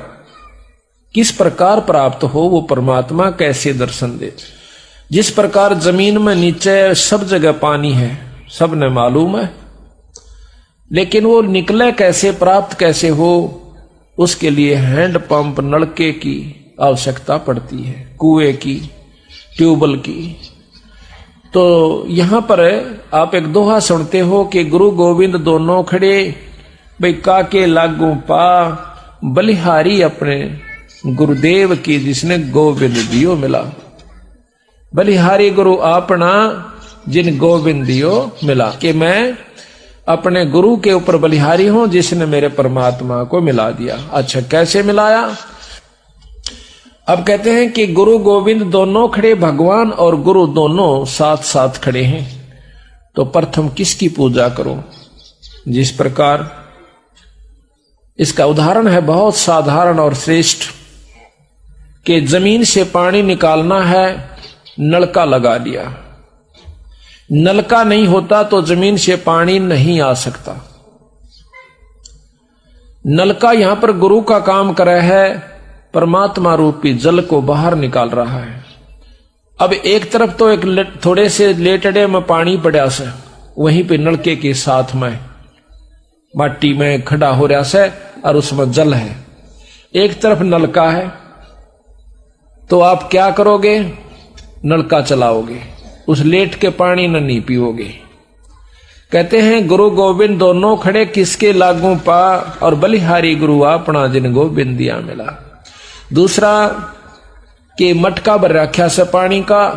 B: किस प्रकार प्राप्त हो, वो परमात्मा कैसे दर्शन दे। जिस प्रकार जमीन में नीचे सब जगह पानी है, सबने मालूम है, लेकिन वो निकले कैसे, प्राप्त कैसे हो, उसके लिए हैंड पंप नलके की आवश्यकता पड़ती है, कुएं की, ट्यूबवेल की। तो यहां पर आप एक दोहा सुनते हो कि गुरु गोविंद दोनों खड़े, भाई काके लागू पा, बलिहारी अपने गुरुदेव की, जिसने गोविंद दियो मिला। बलिहारी गुरु आपना, जिन गोविंद दियो मिला। कि मैं अपने गुरु के ऊपर बलिहारी हूं, जिसने मेरे परमात्मा को मिला दिया। अच्छा, कैसे मिलाया? अब कहते हैं कि गुरु गोविंद दोनों खड़े, भगवान और गुरु दोनों साथ साथ खड़े हैं, तो प्रथम किसकी पूजा करो? जिस प्रकार इसका उदाहरण है बहुत साधारण और श्रेष्ठ, कि जमीन से पानी निकालना है, नलका लगा लिया, नलका नहीं होता तो जमीन से पानी नहीं आ सकता। नलका यहां पर गुरु का काम कर रहा है, परमात्मा रूपी जल को बाहर निकाल रहा है। अब एक तरफ तो एक थोड़े से लेटड़े में पानी पड़ा से, वहीं पे नलके के साथ में माटी में खड़ा हो रहा से और उसमें जल है। एक तरफ नलका है, तो आप क्या करोगे? नलका चलाओगे, उस लेट के पानी न नहीं पियोगे। कहते हैं गुरु गोविंद दोनों खड़े, किसके लागू पा, और बलिहारी गुरु अपना, जिन गोविंद दिया मिला। दूसरा कि मटका भर रखा से पानी का,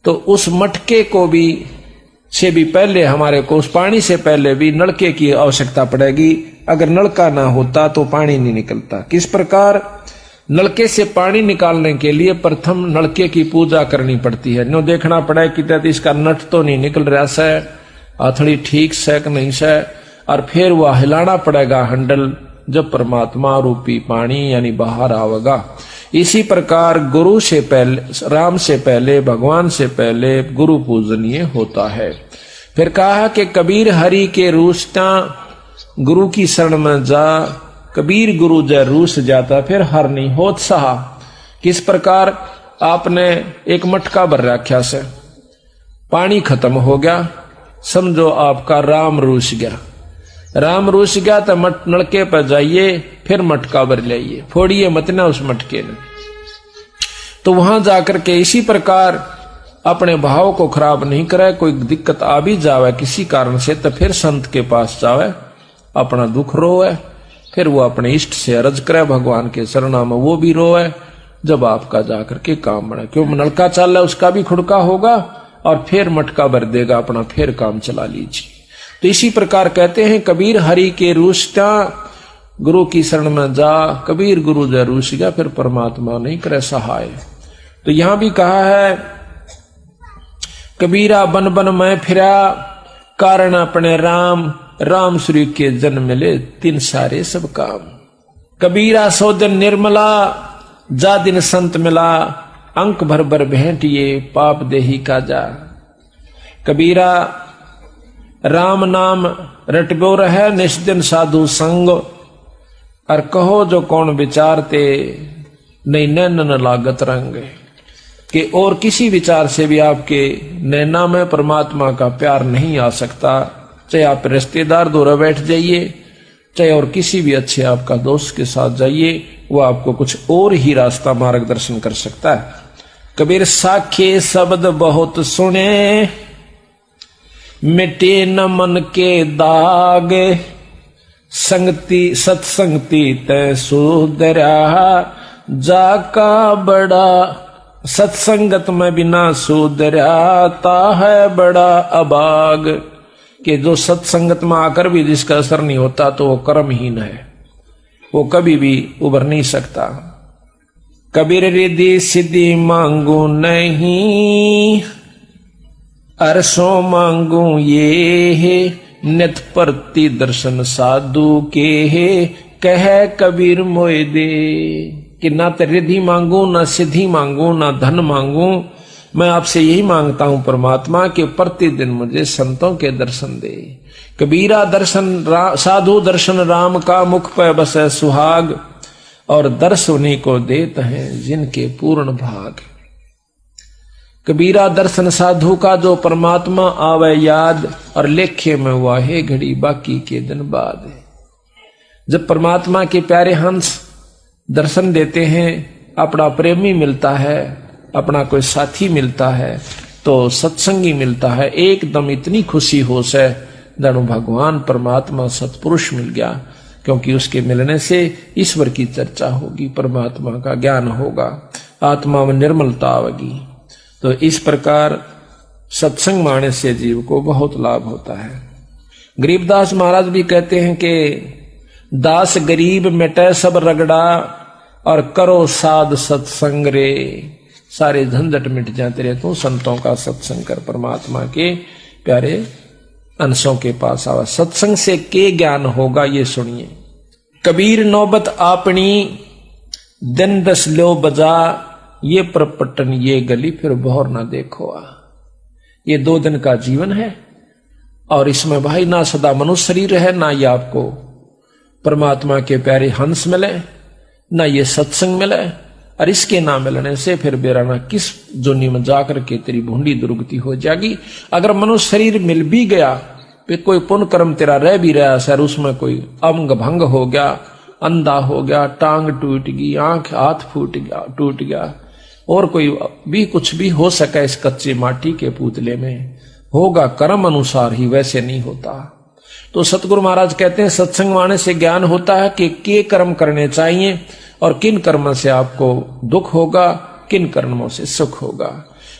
B: तो उस मटके को भी से भी पहले हमारे को, उस पानी से पहले भी नलके की आवश्यकता पड़ेगी। अगर नलका ना होता तो पानी नहीं निकलता। किस प्रकार? नलके से पानी निकालने के लिए प्रथम नलके की पूजा करनी पड़ती है। नो देखना पड़े कि इसका नट तो नहीं निकल रहा से, हथड़ी ठीक से कि नहीं से, और फिर वह हिलाना पड़ेगा हैंडल, जब परमात्मा रूपी पानी यानी बाहर आवेगा। इसी प्रकार गुरु से पहले, राम से पहले, भगवान से पहले गुरु पूजनीय होता है। फिर कहा कि कबीर हरि के रूसता, गुरु की शरण में जा, कबीर गुरु जय रूस जाता, फिर हर नहीं होत सहा। किस प्रकार? आपने एक मटका भर रखा से, पानी खत्म हो गया, समझो आपका राम रूस गया। राम रूस गया तो मट नलके पर जाइए, फिर मटका भर लाइए, फोड़िए मत ना उस मटके ने। तो वहां जाकर के इसी प्रकार अपने भाव को खराब नहीं करे। कोई दिक्कत आ भी जावे किसी कारण से तो फिर संत के पास जावे, अपना दुख रोए, फिर वो अपने इष्ट से अर्ज करे भगवान के चरणों में, वो भी रोए, जब आपका जाकर के काम बने। क्यों नलका चाल है उसका भी खुड़का होगा और फिर मटका भर देगा अपना, फिर काम चला लीजिए। तो इसी प्रकार कहते हैं कबीर हरि के रूसता गुरु की शरण में जा, कबीर गुरु जय रूस गया, फिर परमात्मा नहीं करे सहाय। तो यहां भी कहा है कबीरा बन बन मैं फिरा, कारण अपने राम, राम श्री के जन्म मिले तीन सारे सब काम। कबीरा सो दिन निर्मला, जा दिन संत मिला, अंक भर भर भेंटिए पाप देही का जा। कबीरा राम नाम रटबो रहे, निष्दिन साधु संग, और कहो जो कौन विचारते, नहीं नैन न लागत रंग। कि और किसी विचार से भी आपके नैना में परमात्मा का प्यार नहीं आ सकता। चाहे आप रिश्तेदार दूर बैठ जाइए, चाहे और किसी भी अच्छे आपका दोस्त के साथ जाइए, वो आपको कुछ और ही रास्ता मार्गदर्शन कर सकता है। कबीर साखे शब्द बहुत सुने, मिटे न मन के दाग, संगति सत्संगति तय सुधरा, जाका बड़ा सत्संगत में बिना सुधराता है बड़ा अभाग। कि जो सत्संगत में आकर भी जिसका असर नहीं होता तो वो कर्महीन है, वो कभी भी उभर नहीं सकता। कबीर रिद्धि सिद्धि मांगू नहीं, अरसों मांगू ये है, नित प्रति दर्शन साधु के है, कह कबीर मोय दे। कि ना तो रिद्धि मांगू, ना सिद्धि मांगू, ना धन मांगू, मैं आपसे यही मांगता हूं परमात्मा कि प्रतिदिन मुझे संतों के दर्शन दे। कबीरा दर्शन साधु दर्शन राम का, मुख पे बसे सुहाग, और दर्श उन्हीं को देते हैं जिनके पूर्ण भाग। कबीरा दर्शन साधु का, जो परमात्मा आवे याद, और लेखे में वाहे घड़ी बाकी के दिन बाद। जब परमात्मा के प्यारे हंस दर्शन देते हैं, अपना प्रेमी मिलता है, अपना कोई साथी मिलता है, तो सत्संगी मिलता है, एकदम इतनी खुशी हो से जानो भगवान परमात्मा सतपुरुष मिल गया। क्योंकि उसके मिलने से ईश्वर की चर्चा होगी, परमात्मा का ज्ञान होगा, आत्मा में निर्मलता आवेगी। तो इस प्रकार सत्संग माने से जीव को बहुत लाभ होता है। गरीबदास महाराज भी कहते हैं कि दास गरीब मिटे सब रगड़ा, और करो साध सत्संग रे, सारे झंझट मिट जाते रहे। तू संतों का सत्संग कर, परमात्मा के प्यारे अंशों के पास आवा। सत्संग से के ज्ञान होगा ये सुनिए। कबीर नौबत आपनी, दिन दस लो बजा, ये परपटन ये गली फिर बहुर ना देखो आ। ये 2 दिन का जीवन है, और इसमें भाई ना सदा मनुष्य शरीर है, ना ये आपको परमात्मा के प्यारे हंस मिले, ना ये सत्संग मिले, और इसके ना मिलने से फिर बेराना किस जोनी में जाकर के तेरी भूंडी दुर्गति हो जाएगी। अगर मनुष्य शरीर मिल भी गया, फिर कोई पुण्य कर्म तेरा रह भी रहा सर, उसमें कोई अंग भंग हो गया, अंधा हो गया, टांग टूट गई, आंख हाथ टूट गया, और कोई भी कुछ भी हो सका इस कच्चे माटी के पुतले में, होगा कर्म अनुसार ही, वैसे नहीं होता। तो सतगुरु महाराज कहते हैं सत्संग माने से ज्ञान होता है कि के कर्म करने चाहिए, और किन कर्मों से आपको दुख होगा, किन कर्मों से सुख होगा।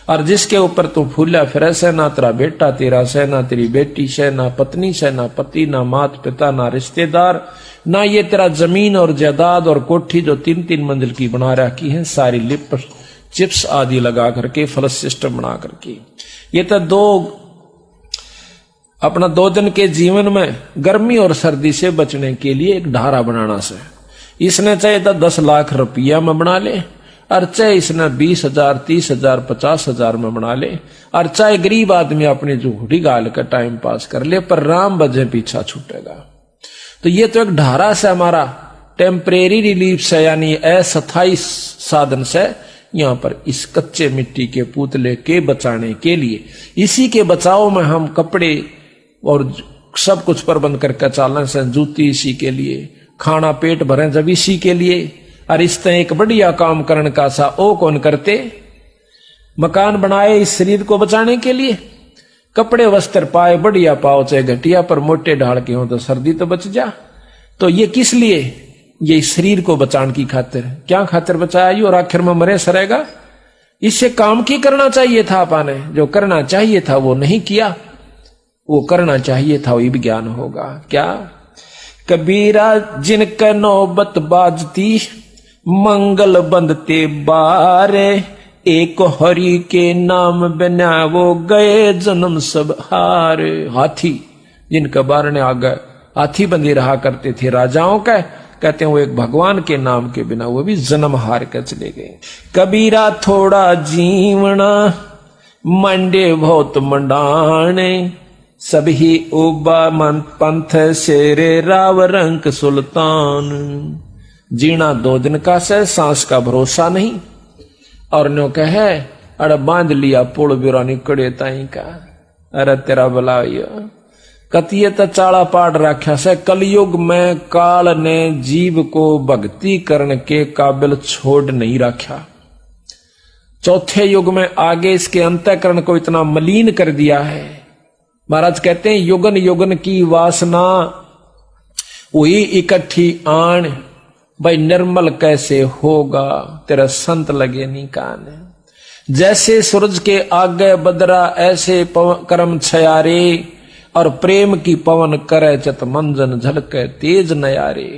B: और जिसके ऊपर तू फूला फिर से, ना तेरा बेटा तेरा से, ना तेरी बेटी से, ना पत्नी से, ना पति, ना माता पिता, ना रिश्तेदार, ना ये तेरा जमीन और जायदाद और कोठी जो 3-3 मंजिल की बना रखी है, सारी लिप चिप्स आदि लगा करके, फ्लश सिस्टम बना करके, ये तो अपना 2 दिन के जीवन में गर्मी और सर्दी से बचने के लिए एक ढारा बनाना से, इसने चाहे तो 10 लाख रुपया में बना ले, और चाहे इसने 20,000, 30,000, 50,000 में बना ले, और चाहे गरीब आदमी अपनी झूठी गाल का टाइम पास कर ले, पर राम बजे पीछा छूटेगा। तो ये तो एक ढारा से हमारा टेम्परेरी रिलीफ से, यानी अस्थायी साधन से, यहाँ पर इस कच्चे मिट्टी के पुतले के बचाने के लिए, इसी के बचाव में हम कपड़े और सब कुछ प्रबंध करके चालने से, जूती इसी के लिए, खाना पेट भरे जब इसी के लिए, और इस तरह एक बढ़िया काम करने का सा ओ कौन करते। मकान बनाए इस शरीर को बचाने के लिए, कपड़े वस्त्र पाए बढ़िया पाओ चाहे घटिया, पर मोटे ढाल के हो तो सर्दी तो बच जा। तो ये किस लिए? ये शरीर को बचाने की खातिर। क्या खातिर बचाया यू, और आखिर में मरे सरेगा। इससे काम की करना चाहिए था आपने, जो करना चाहिए था वो नहीं किया, वो करना चाहिए था वही ज्ञान होगा। क्या कबीरा जिनका नौबत बाजती, मंगल बंदते बारे, एक हरि के नाम बिना वो गए जन्म सब हारे। हाथी जिनके बारने आ गए, हाथी बंदी रहा करते थे राजाओं का, कहते हैं वो एक भगवान के नाम के बिना वो भी जन्म हार कर चले गए। कबीरा थोड़ा जीवना, मंडे बहुत मंडाने, सभी उबा मन पंथ शेरे राव रंक सुल्तान। जीना 2 दिन का से, सांस का भरोसा नहीं, और नो कहे अरे बांध लिया पुल बिरानी कड़े ताई का, अरे तेरा बुलाइयो कतिये तो चाड़ा पाट रखा से। कलयुग में काल ने जीव को भक्ति करने के काबिल छोड़ नहीं रखा। चौथे युग में आगे इसके अंतःकरण को इतना मलिन कर दिया है। महाराज कहते हैं युगन युगन की वासना वही इकट्ठी आन, भाई निर्मल कैसे होगा तेरा संत लगे नहीं कान। जैसे सूरज के आगे बदरा ऐसे कर्म छयारे, और प्रेम की पवन करे चत मंजन झलके तेज नयारे।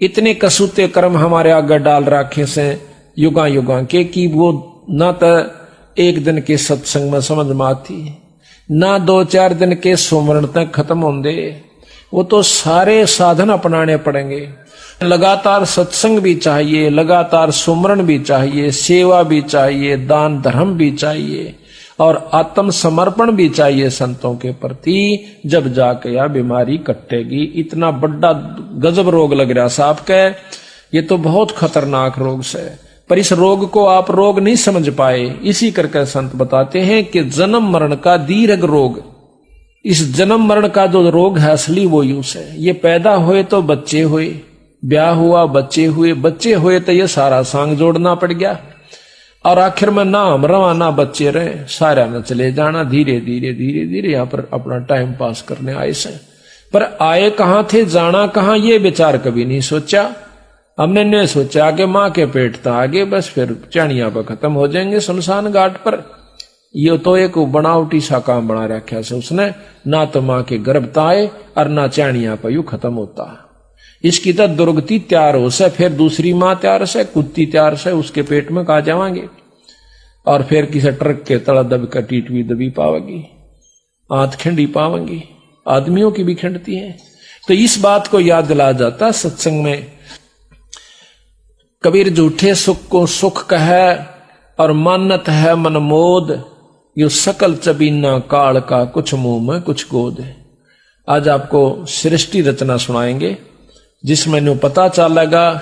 B: इतने कसूते कर्म हमारे आगे डाल रखे से युगा युगा के, कि वो ना तो एक दिन के सत्संग में समझ में आती, ना 2-4 दिन के सुमरण तक खत्म होंगे। वो तो सारे साधन अपनाने पड़ेंगे। लगातार सत्संग भी चाहिए, लगातार सुमरण भी चाहिए, सेवा भी चाहिए, दान धर्म भी चाहिए, और आत्म समर्पण भी चाहिए संतों के प्रति। जब जाके यह बीमारी कटेगी। इतना बड़ा गजब रोग लग रहा साहब के, ये तो बहुत खतरनाक रोग से, पर इस रोग को आप रोग नहीं समझ पाए। इसी करके संत बताते हैं कि जन्म मरण का दीर्घ रोग, इस जन्म मरण का जो रोग है असली वो यूं से, ये पैदा हुए तो बच्चे हुए, ब्याह हुआ बच्चे हुए, बच्चे हुए तो ये सारा सांग जोड़ना पड़ गया, और आखिर में ना हम रवाना बच्चे रहे, सारा न चले जाना। धीरे धीरे धीरे धीरे यहाँ पर अपना टाइम पास करने आए से, पर आए कहाँ थे जाना कहाँ ये विचार कभी नहीं सोचा। हमने नहीं सोचा कि माँ के पेट था आगे, बस फिर चाणिया पर खत्म हो जाएंगे शमशान घाट पर। ये तो एक बनावटी सा काम बना रखा से उसने, ना तो माँ के गर्भ आए और ना चाणिया पर यू खत्म होता। इसकी तो दुर्गति तैयार हो से, फिर दूसरी माँ तैयार से, कुत्ती तैयार से, उसके पेट में कहा जावांगे, और फिर किसी ट्रक के तला दब कर टीटवी दबी पावेगी, आंत खिंडी पावेंगी। आदमियों की भी खिंडती है। तो इस बात को याद दिला जाता सत्संग में। कबीर झूठे सुख को सुख कहे और मानत है मनमोद, यो सकल चबीना काल का कुछ मुंह में कुछ गोद है। आज आपको सृष्टि रचना सुनाएंगे जिसमें नो पता चलेगा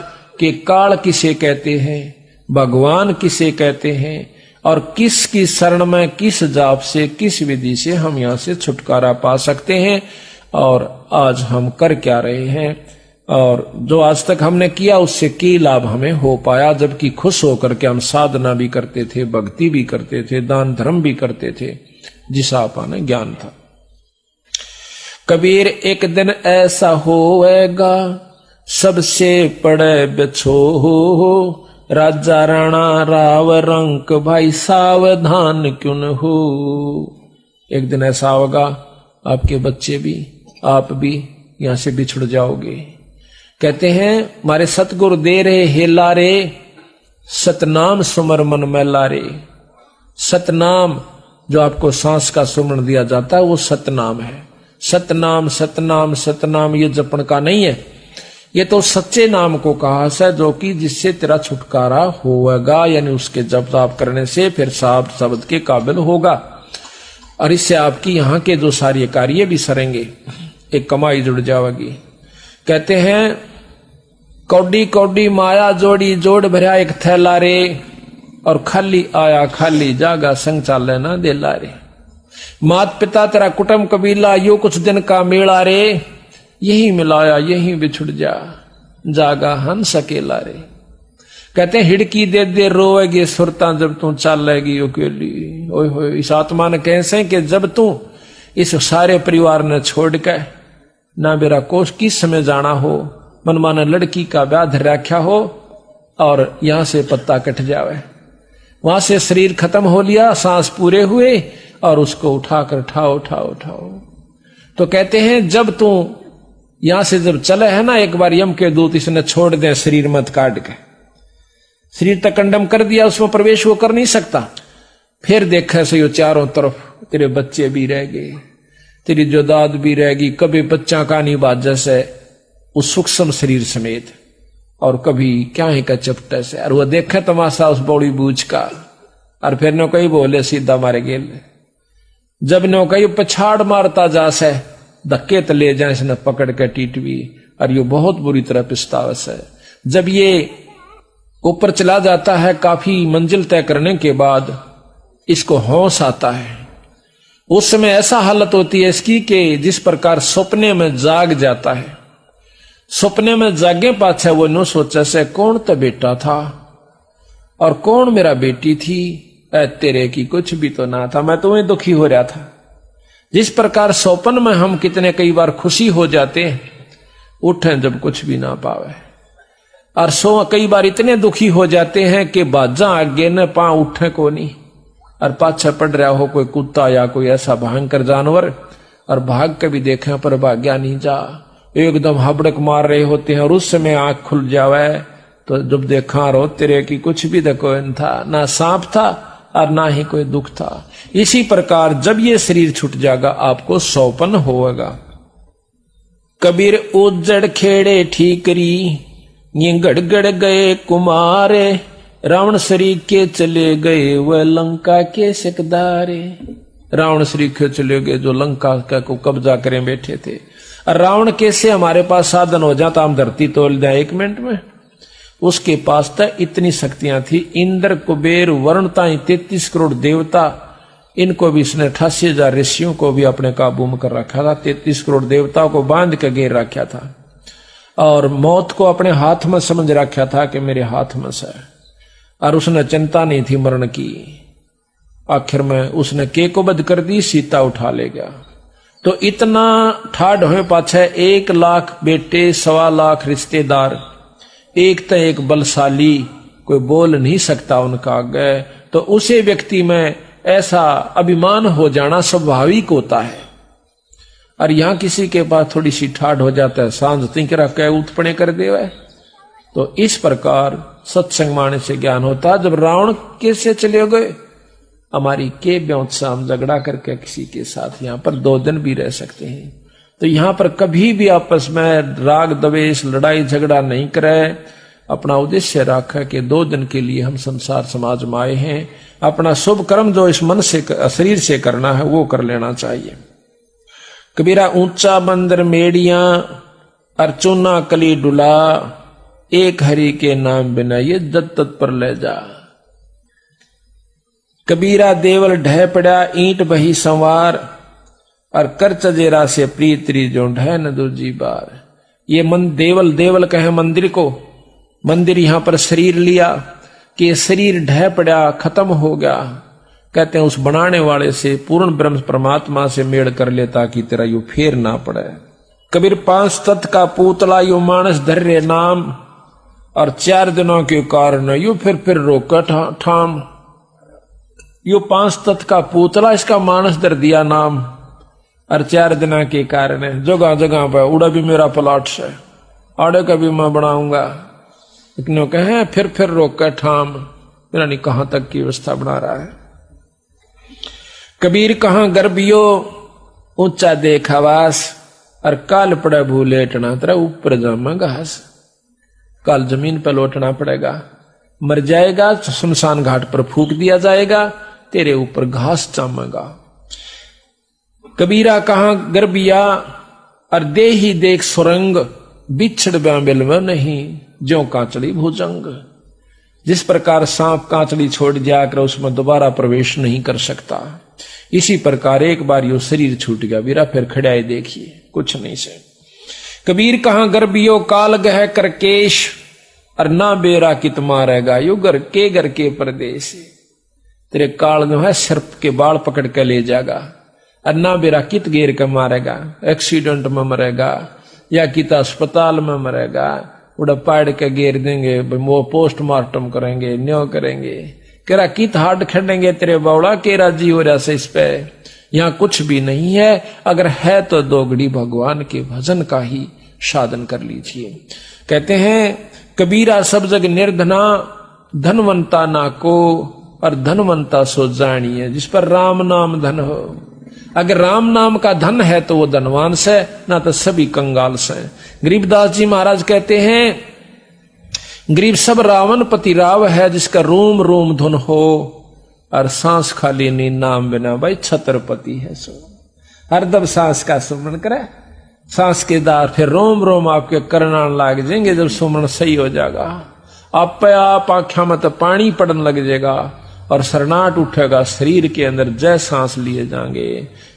B: कि काल किसे कहते हैं, भगवान किसे कहते हैं, और किसकी शरण में किस जाप से किस विधि से हम यहां से छुटकारा पा सकते हैं, और आज हम कर क्या रहे हैं, और जो आज तक हमने किया उससे की लाभ हमें हो पाया। जबकि खुश होकर के हम साधना भी करते थे, भक्ति भी करते थे, दान धर्म भी करते थे, जिसा आपने ज्ञान था। कबीर एक दिन ऐसा होएगा सबसे पड़े बिछो, राजा राणा राव रंक भाई सावधान क्यों न हो। एक दिन ऐसा होगा आपके बच्चे भी आप भी यहां से बिछुड़ जाओगे। कहते हैं हमारे सतगुरु दे रहे हेला रे, सतनाम सुमर मन मैला रे। सतनाम जो आपको सांस का सुमरण दिया जाता है वो सतनाम है। सतनाम सतनाम सतनाम ये जपन का नहीं है, ये तो सच्चे नाम को कहा है, जो कि जिससे तेरा छुटकारा होगा, यानी उसके जप जाप करने से फिर साहब शब्द के काबिल होगा, और इससे आपकी यहाँ के जो सारे कार्य भी सरेंगे, एक कमाई जुड़ जाएगी। कहते हैं कौडी कौडी माया जोड़ी जोड़ भरा एक थैला रे, और खाली आया खाली जागा संग चाले ना देला रे। मात पिता तेरा कुटुंब कबीला यो कुछ दिन का मेला रे, यही मिलाया यही बिछुड़ जा, जागा हंस अकेला रे। कहते हैं हिड़की दे दे रोएगी सुरता जब तू चलेगी अकेली। ओए होए, इस आत्मा ने कैसे कि जब तू इस सारे परिवार ने छोड़ के ना मेरा कोष किस समय जाना हो, मनमाना लड़की का ब्याह धर रखा हो और यहां से पत्ता कट जावे, वहां से शरीर खत्म हो लिया, सांस पूरे हुए और उसको उठाकर उठाओ उठाओ उठाओ। तो कहते हैं जब तू यहां से जब चले है ना, एक बार यम के दूत इसने छोड़ दे शरीर मत काट के, शरीर तक कंडम कर दिया, उसमें प्रवेश वो कर नहीं सकता। फिर देखा से यो चारों तरफ तेरे बच्चे भी रह गए, तेरी जोदाद भी रहेगी, कभी बच्चा का नहीं बाजा से उस सूक्ष्म शरीर समेत, और कभी क्या है का चपटे से। और वो देखे तमाशा उस बौड़ी बूझ का, और फिर नो कही बोले सीधा मारे गेल। जब नो कही पछाड़ मारता जा से धक्के तो ले जाए इसने पकड़ के टीटवी, और ये बहुत बुरी तरह पिस्तावस है। जब ये ऊपर चला जाता है काफी मंजिल तय करने के बाद इसको होश आता है, उस समय ऐसा हालत होती है इसकी कि जिस प्रकार सपने में जाग जाता है, सपने में जागे पाछे वो नो सोचा से कौन तो बेटा था और कौन मेरा बेटी थी, तेरे की कुछ भी तो ना था, मैं तुम्हें दुखी हो रहा था। जिस प्रकार सपन में हम कितने कई बार खुशी हो जाते हैं, उठे जब कुछ भी ना पावे, और कई बार इतने दुखी हो जाते हैं कि बाजा आगे न पा उठे को नहीं, और पाछा पड़ रहा हो कोई कुत्ता या कोई ऐसा भयंकर जानवर, और भाग के भी देखे पर भाग्या नहीं जा, एकदम हबड़क मार रहे होते हैं, और उस समय आंख खुल जावे तो जब देखा रो तेरे की कुछ भी देखो न था, ना सांप था और ना ही कोई दुख था। इसी प्रकार जब ये शरीर छूट जाएगा आपको सौपन होगा। कबीर उज्जड़ खेड़े ठीकरी, ये गड़गड़ गए कुमारे, रावण श्री के चले गए वह लंका के सिकदारे। रावण श्री के चले गए जो लंका को कब्जा करें बैठे थे, और रावण कैसे हमारे पास साधन हो जाता, हम धरती तोड़ दें 1 मिनट में। उसके पास तो इतनी शक्तियां थी, इंद्र कुबेर वरुण ताई 33 करोड़ देवता, इनको भी इसने 88,000 ऋषियों को भी अपने काबू में कर रखा था, 33 करोड़ देवताओं को बांध के घेर रखा था, और मौत को अपने हाथ में समझ रखा था कि मेरे हाथ में से, और उसने चिंता नहीं थी मरण की। आखिर में उसने के को बध कर दी, सीता उठा ले गया। तो इतना ठाड हुए पाछे 1 लाख बेटे, 1.25 लाख रिश्तेदार, एक तो एक बलशाली, कोई बोल नहीं सकता उनका आगे, तो उसे व्यक्ति में ऐसा अभिमान हो जाना स्वाभाविक होता है। और यहां किसी के पास थोड़ी सी ठाड हो जाता है, सांझ तिंकरा कह उत्पने कर देवे। तो इस प्रकार सत्संग माने से ज्ञान होता। जब रावण कैसे चले गए, हमारी के ब्योत से हम झगड़ा करके किसी के साथ यहां पर 2 दिन भी रह सकते हैं। तो यहां पर कभी भी आपस में राग द्वेष लड़ाई झगड़ा नहीं करे, अपना उद्देश्य रखा कि 2 दिन के लिए हम संसार समाज में आए हैं, अपना शुभ कर्म जो इस मन से शरीर से करना है वो कर लेना चाहिए। कबीरा ऊंचा बंदर मेड़ियां अर्चुना कली डुला, एक हरि के नाम बिना ये दत्त पर ले जा। कबीरा देवल ढह पड़ा ईंट बही संवार, और कर चजेरा से प्रीतरी जो ढह न दूजी बार। ये मन देवल कहे मंदिर को, मंदिर यहां पर शरीर लिया कि शरीर ढह पड़ा खत्म हो गया। कहते हैं उस बनाने वाले से पूर्ण ब्रह्म परमात्मा से मेल कर ले ताकि तेरा यू फेर ना पड़े। कबीर 5 तत्व का पूतला यू मानस धर्य नाम, और 4 दिनों के कारण यू फिर रोका ठाम। यू 5 तत्व का पूतला, इसका मानस धर दिया नाम, और 4 दिन के कारण जगह जगह पर उड़ा भी मेरा प्लाट से, आड़े का भी मैं बनाऊंगा। इतने कहे फिर रोक ठाम, मेरा नहीं कहां तक की व्यवस्था बना रहा है। कबीर कहां गर्भियो ऊंचा देखावास, और काल पड़े भूलेटना तेरा ऊपर जामा घास। काल जमीन पर लौटना पड़ेगा, मर जाएगा, शमशान घाट पर फूक दिया जाएगा, तेरे ऊपर घास जामेगा। कबीरा कहां गर्भिया, और दे ही देख सुरंग, बिछड़ बिल में नहीं ज्यो कांचड़ी भुजंग। जिस प्रकार सांप कांचड़ी छोड़ जाकर उसमें दोबारा प्रवेश नहीं कर सकता, इसी प्रकार एक बार यो शरीर छूट गया वीरा, फिर खड़ाए देखिए कुछ नहीं से। कबीर कहां गर्भियो काल गह करकेश, और ना बेरा कित मारेगा, यो घर के परदेश, तेरे काल जो है सर्प के बाल पकड़ के ले जाएगा, और ना बेरा कित घेर के मारेगा, एक्सीडेंट में मरेगा या कित अस्पताल में मरेगा, उड़ा पाड़ के घेर देंगे, वो पोस्टमार्टम करेंगे, न्यो करेंगे, केरा कित हार्ड खेलेंगे तेरे बावड़ा, के राजी हो रहा से इस पे। यहाँ कुछ भी नहीं है, अगर है तो दोगड़ी भगवान के भजन का ही साधन कर लीजिए। कहते हैं कबीरा सब जग निर्धना, धनवंता ना को, और धनवंता सो जानिए, जिस पर राम नाम धन हो। अगर राम नाम का धन है तो वो धनवान से, ना तो सभी कंगाल से। गरीबदास जी महाराज कहते हैं गरीब सब रावण पति राव है, जिसका रोम रोम धुन हो, और सांस खाली नी नाम बिना, भाई छत्रपति है सो। हरदम सांस का सुमरण करे, सांस के दार फिर रोम रोम आपके करना लग जाएंगे। जब सुमरण सही हो जाएगा, आप आंखों में तो पानी पड़ने लग जाएगा, और सरनाट उठेगा शरीर के अंदर, जय सांस लिए जाएंगे।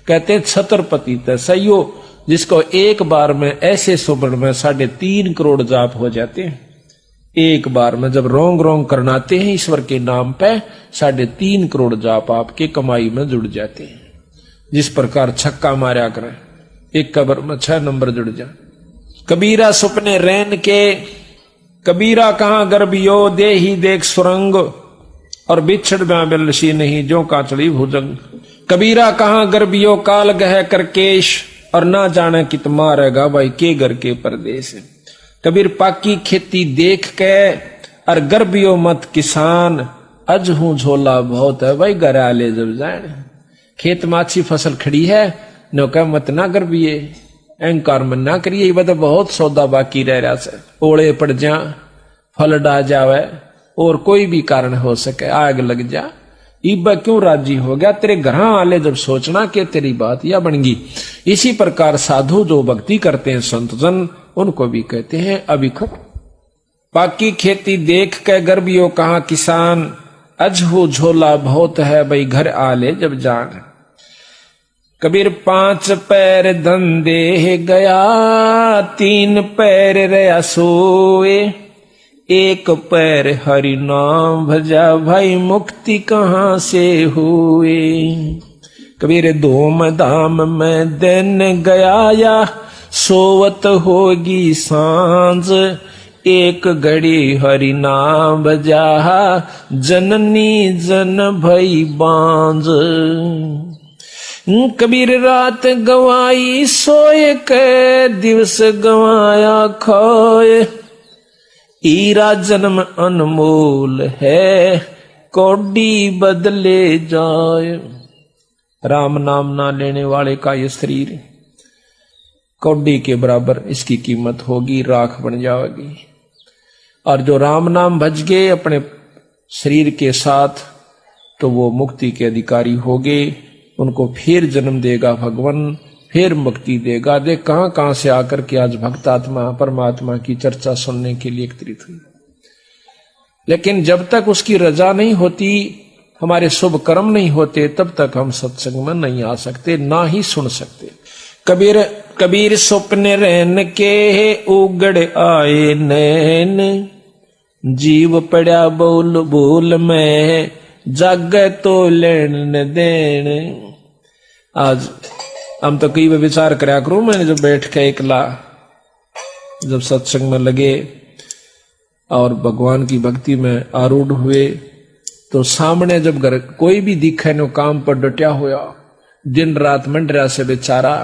B: कहते हैं छत्रपति तो सही हो, जिसको एक बार में ऐसे सुमरण में 3.5 करोड़ जाप हो जाते हैं। एक बार में जब रोंग रोंग करनाते हैं ईश्वर के नाम पे, 3.5 करोड़ जाप आपके कमाई में जुड़ जाते हैं। जिस प्रकार छक्का मारा करें, एक कबर में 6 नंबर जुड़ जाए। कबीरा सुपने रैन के, कबीरा कहां गर्भियो दे ही देख सुरंग, और बिछड़ बिलसी नहीं जो काचड़ी भुजंग। कबीरा कहां गर्भियो काल गह करकेश, और ना जाने कित मारेगा, भाई के घर के परदेश। कबीर पाकी खेती देख के, और गर्भियो मत किसान, अज हूं झोला बहुत है, भाई घर आले जब जाए। खेत में अच्छी फसल खड़ी है, नो कह मत ना गर्भिए, अहंकार में ना करिए, वह तो बहुत सौदा बाकी रह रहा से, ओले पड़ जा, फल डा जावे, और कोई भी कारण हो सके, आग लग जा, इब क्यों राजी हो गया, तेरे घर आले जब सोचना कि तेरी बात या बनगी। इसी प्रकार साधु जो भक्ति करते हैं संत जन, उनको भी कहते हैं अभिखत। पाकी खेती देख के गर्भियों कहा किसान, अजहू झोला बहुत है, भाई घर आले जब जान। कबीर 5 पैर धंधे गया, 3 पैर रया सोए, 1 पैर हरि नाम भजा, भाई मुक्ति कहां से हुए। कबीर धूम धाम में दिन गया, या सोवत होगी सांझ, 1 घड़ी हरि नाम भजा, जननी जन भई बांझ। कबीर रात गवाई सोए के, दिवस गवाया खोए, हीरा जन्म अनमोल है, कौड़ी बदले जाए। राम नाम ना लेने वाले का ये शरीर कौड़ी के बराबर इसकी कीमत होगी, राख बन जाएगी। और जो राम नाम भज गए अपने शरीर के साथ, तो वो मुक्ति के अधिकारी होंगे, उनको फिर जन्म देगा भगवान, फिर मुक्ति देगा। देख कहां कहां से आकर के आज भक्त आत्मा परमात्मा की चर्चा सुनने के लिए एकत्रित हुई। लेकिन जब तक उसकी रजा नहीं होती, हमारे शुभ कर्म नहीं होते, तब तक हम सत्संग में नहीं आ सकते, ना ही सुन सकते। कबीर स्वप्न रहन के उगड़ आए नैन, जीव पड़ा बोल बोल में, जाग तो लेन देन। आज हम तो कई बार विचार कराया करूं, मैंने जब बैठ के एकला जब सत्संग में लगे और भगवान की भक्ति में आरूढ़ हुए, तो सामने जब घर कोई भी दिखे नो काम पर डटा हुआ, दिन रात मंडरा से बेचारा,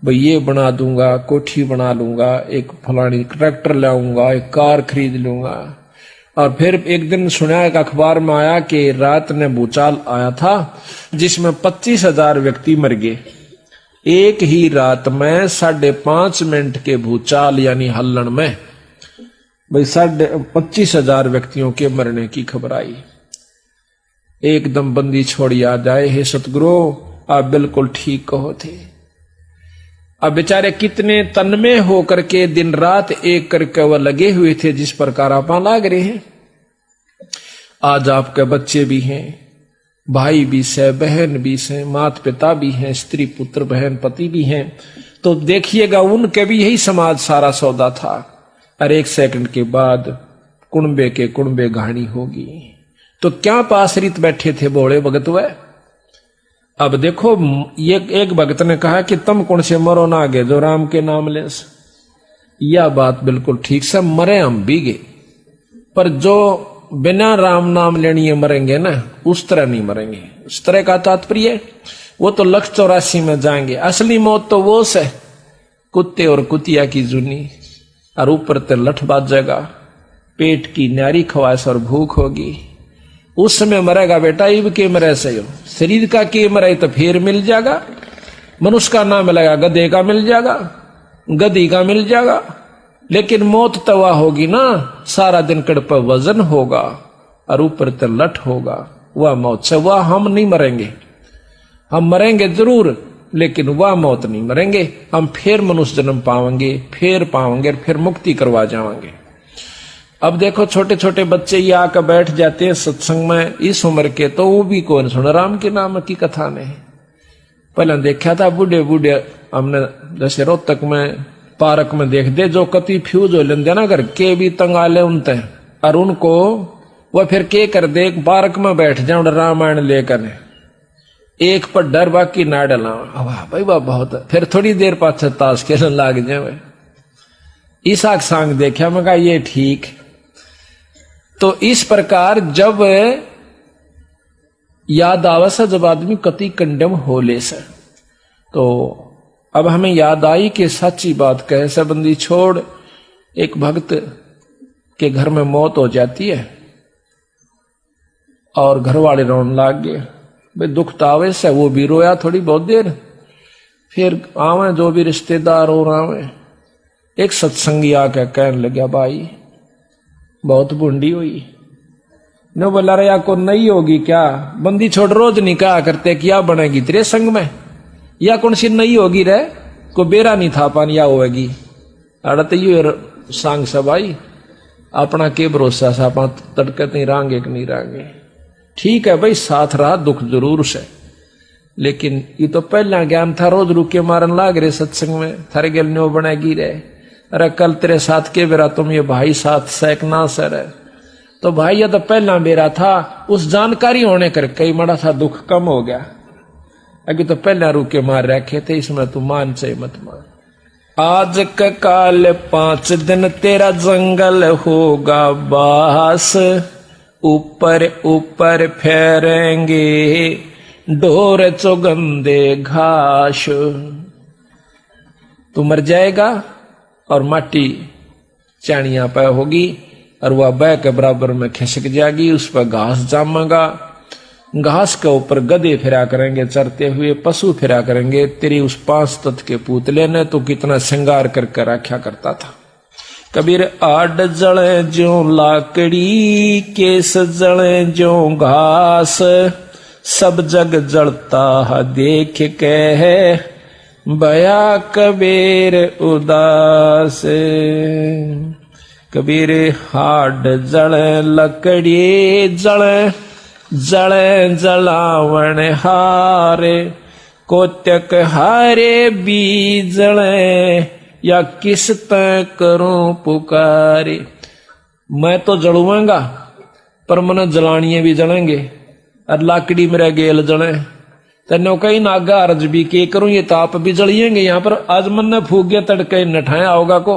B: भाई ये बना दूंगा, कोठी बना लूंगा, एक फलानी ट्रैक्टर लाऊंगा, एक कार खरीद लूंगा। और फिर एक दिन सुना, एक अखबार में आया कि रात ने भूचाल आया था जिसमें 25,000 व्यक्ति मर गए। एक ही रात में 5.5 मिनट के भूचाल यानी हल्लण में भाई 25,000 व्यक्तियों के मरने की खबर आई। एकदम बंदी छोड़ी आ जाए, हे सतगुरु आप बिल्कुल ठीक कहो थे। अब बेचारे कितने तन्मय होकर के दिन रात एक करके वह लगे हुए थे, जिस प्रकार आप लाग रहे हैं। आज आपके बच्चे भी हैं, भाई भी से, बहन भी से, माता पिता भी हैं, स्त्री पुत्र बहन पति भी हैं, तो देखिएगा उनके भी यही समाज सारा सौदा था। और 1 सेकंड के बाद कुणबे के कुणबे कहानी होगी। तो क्या पासरित बैठे थे बोले भगत वह। अब देखो ये एक भगत ने कहा कि तुम कौन से मरो ना गए जो राम के नाम ले। यह बात बिल्कुल ठीक से, मरे हम भी गए, पर जो बिना राम नाम लेनी मरेंगे ना उस तरह नहीं मरेंगे। उस तरह का तात्पर्य वो तो 184 में जाएंगे। असली मौत तो वो से कुत्ते और कुतिया की जुनी, और ऊपर ते लठ बाजेगा, पेट की न्यारी ख्वाहिश और भूख होगी। उस समय मरेगा बेटा, इब के मरे से हो शरीर का के मरे तो फिर मिल जाएगा। मनुष्य का ना मिलेगा, गधे का मिल जाएगा, गधी का मिल जाएगा, लेकिन मौत तवा होगी ना। सारा दिन कड़ पर वजन होगा और ऊपर तो लठ होगा। वह मौत से वह हम नहीं मरेंगे। हम मरेंगे जरूर, लेकिन वह मौत नहीं मरेंगे। हम फिर मनुष्य जन्म पाएंगे, फिर मुक्ति करवा जाएंगे। अब देखो छोटे छोटे बच्चे ये आकर बैठ जाते हैं सत्संग में इस उम्र के, तो वो भी कौन सुन राम के नाम की कथा ने। पहले देखा था बूढ़े बूढ़े, हमने जैसे रोहतक में पार्क में देख दे जो कति फ्यूज हो लेंगे ना घर के भी तंगाले उनते, और उनको वह फिर के कर दे पार्क में बैठ जाओ रामायण लेकर, एक पर डर बाकी ना डला। वाह भाई वाह बहुत, फिर थोड़ी देर पाछे ताश खेलने लाग जाए। ईसा सांग देखा, मैं कहा ये ठीक। तो इस प्रकार जब याद आवश्य जब आदमी कति कंडम हो ले से, तो अब हमें याद आई कि सच्ची बात कहे सबंदी छोड़। एक भक्त के घर में मौत हो जाती है और घर वाले रोने लाग गए। भाई दुख तो आवे से, वो भी रोया थोड़ी बहुत देर, फिर आवे जो भी रिश्तेदार हो आवे। एक सत्संगी आके कहने लगा भाई बहुत बूंदी हुई। नो बोला रे को नहीं होगी क्या, बंदी छोड़ रोज नहीं कहा करते क्या बनेगी तेरे संग में, या कौन सी नहीं होगी रे, को बेरा नहीं था पानी या होगी। अड़ते ये सांग सब भाई अपना के भरोसा से अपना तड़के नहीं रांगे कि नहीं रांगे। ठीक है भाई साथ रहा दुख जरूर से, लेकिन ये तो पहला ज्ञान था, रोज रुके मारन लाग रहे सत्संग में, थारे गल न्यो बनेगी रे। अरे कल तेरे साथ के बेरा तुम ये भाई साथ सैकना सर है, तो भाई ये तो पहला बेरा था, उस जानकारी होने कर कई बड़ा सा दुख कम हो गया। अभी तो पहला रुके मार रखे थे, इसमें तू मान से मत मान। आज का काल 5 दिन तेरा जंगल होगा बास, ऊपर ऊपर फेरेंगे ढोर चौगंदे घास। तू मर जाएगा और माटी चाणिया पे होगी और वह बह के बराबर में खिसक जाएगी, उस पर घास जामेगा। घास के ऊपर गधे फिरा करेंगे चरते हुए, पशु फिरा करेंगे। तेरी उस 5 तत्व के पुतले ने तो कितना श्रृंगार करके रखा करता था। कबीर आड जले जो लाकड़ी, केस जले जो घास, सब जग जलता है देख के है बया कबीर उदास। कबीर हाड जले लकड़ी जले, जले जलावण हारे, कोत्यक हारे बीजले, या किस तय करूं पुकारे। मैं तो जलूंगा पर मन जलानिए भी जलेंगे, और लाकड़ी मेरे गेल जले। तेनो कहीं नागा अर्ज भी के करूं, ये ताप भी जलिएंगे। यहाँ पर आज मन ने फूक गया तड़के नठाया होगा को,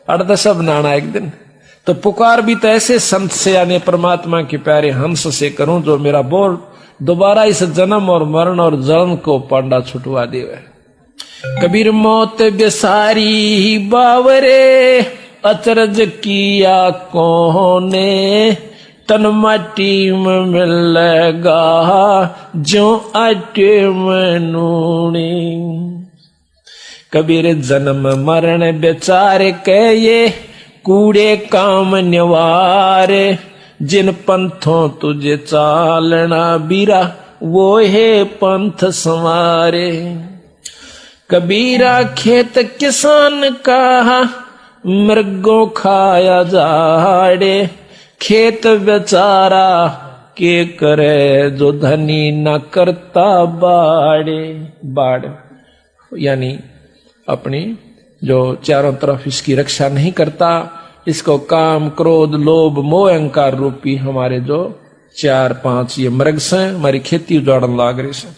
B: अड़ सब नाना एक दिन। तो पुकार भी तो ऐसे संत से यानी परमात्मा के प्यारे हंस से करूं जो मेरा बोल दोबारा इस जन्म और मरण और जन्म को पांडा छुटवा देवे। कबीर मौत बेसारी बावरे, अचरज किया कोने, तन माटी में मिलेगा जो आटे में नूनी। कबीर जन्म मरण बेचारे के ये कूड़े काम निवारे, जिन पंथों तुझे चालना बीरा वो है पंथ संवारे। कबीरा खेत किसान का मृगों खाया जाड़े, खेत बेचारा के करे जो धनी न करता बाड़े। बाढ़ यानी अपनी जो चारों तरफ इसकी रक्षा नहीं करता, इसको काम क्रोध लोभ मोह अहंकार रूपी हमारे जो 4-5 ये मृग से हमारी खेती उजाड़न लाग रही से।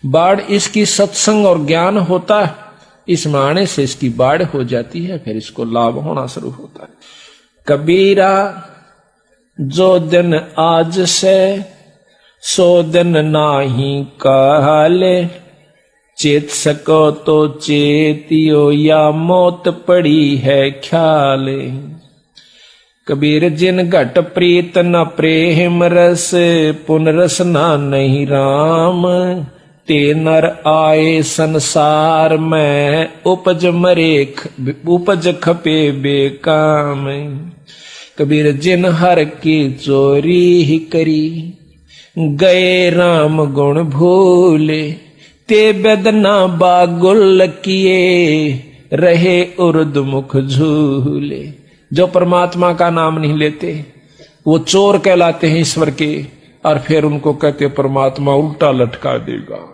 B: बाढ़ इसकी सत्संग और ज्ञान होता है, इसमें आने से इसकी बाढ़ हो जाती है, फिर इसको लाभ होना शुरू होता है। कबीरा जो दिन आज से सो दिन नाही काले, चेत सको तो चेतियो या मौत पड़ी है ख्याले। कबीर जिन घट प्रीत न प्रेम रस, पुनरस ना नहीं राम, ते नर आए संसार में उपज मरे उपज खपे बेकाम। कबीर जिन हर की चोरी ही करी, गए राम गुण भूले, ते बेदना बागुल किए रहे उर्द मुख झूले। जो परमात्मा का नाम नहीं लेते वो चोर कहलाते हैं ईश्वर के, और फिर उनको कहते परमात्मा उल्टा लटका देगा।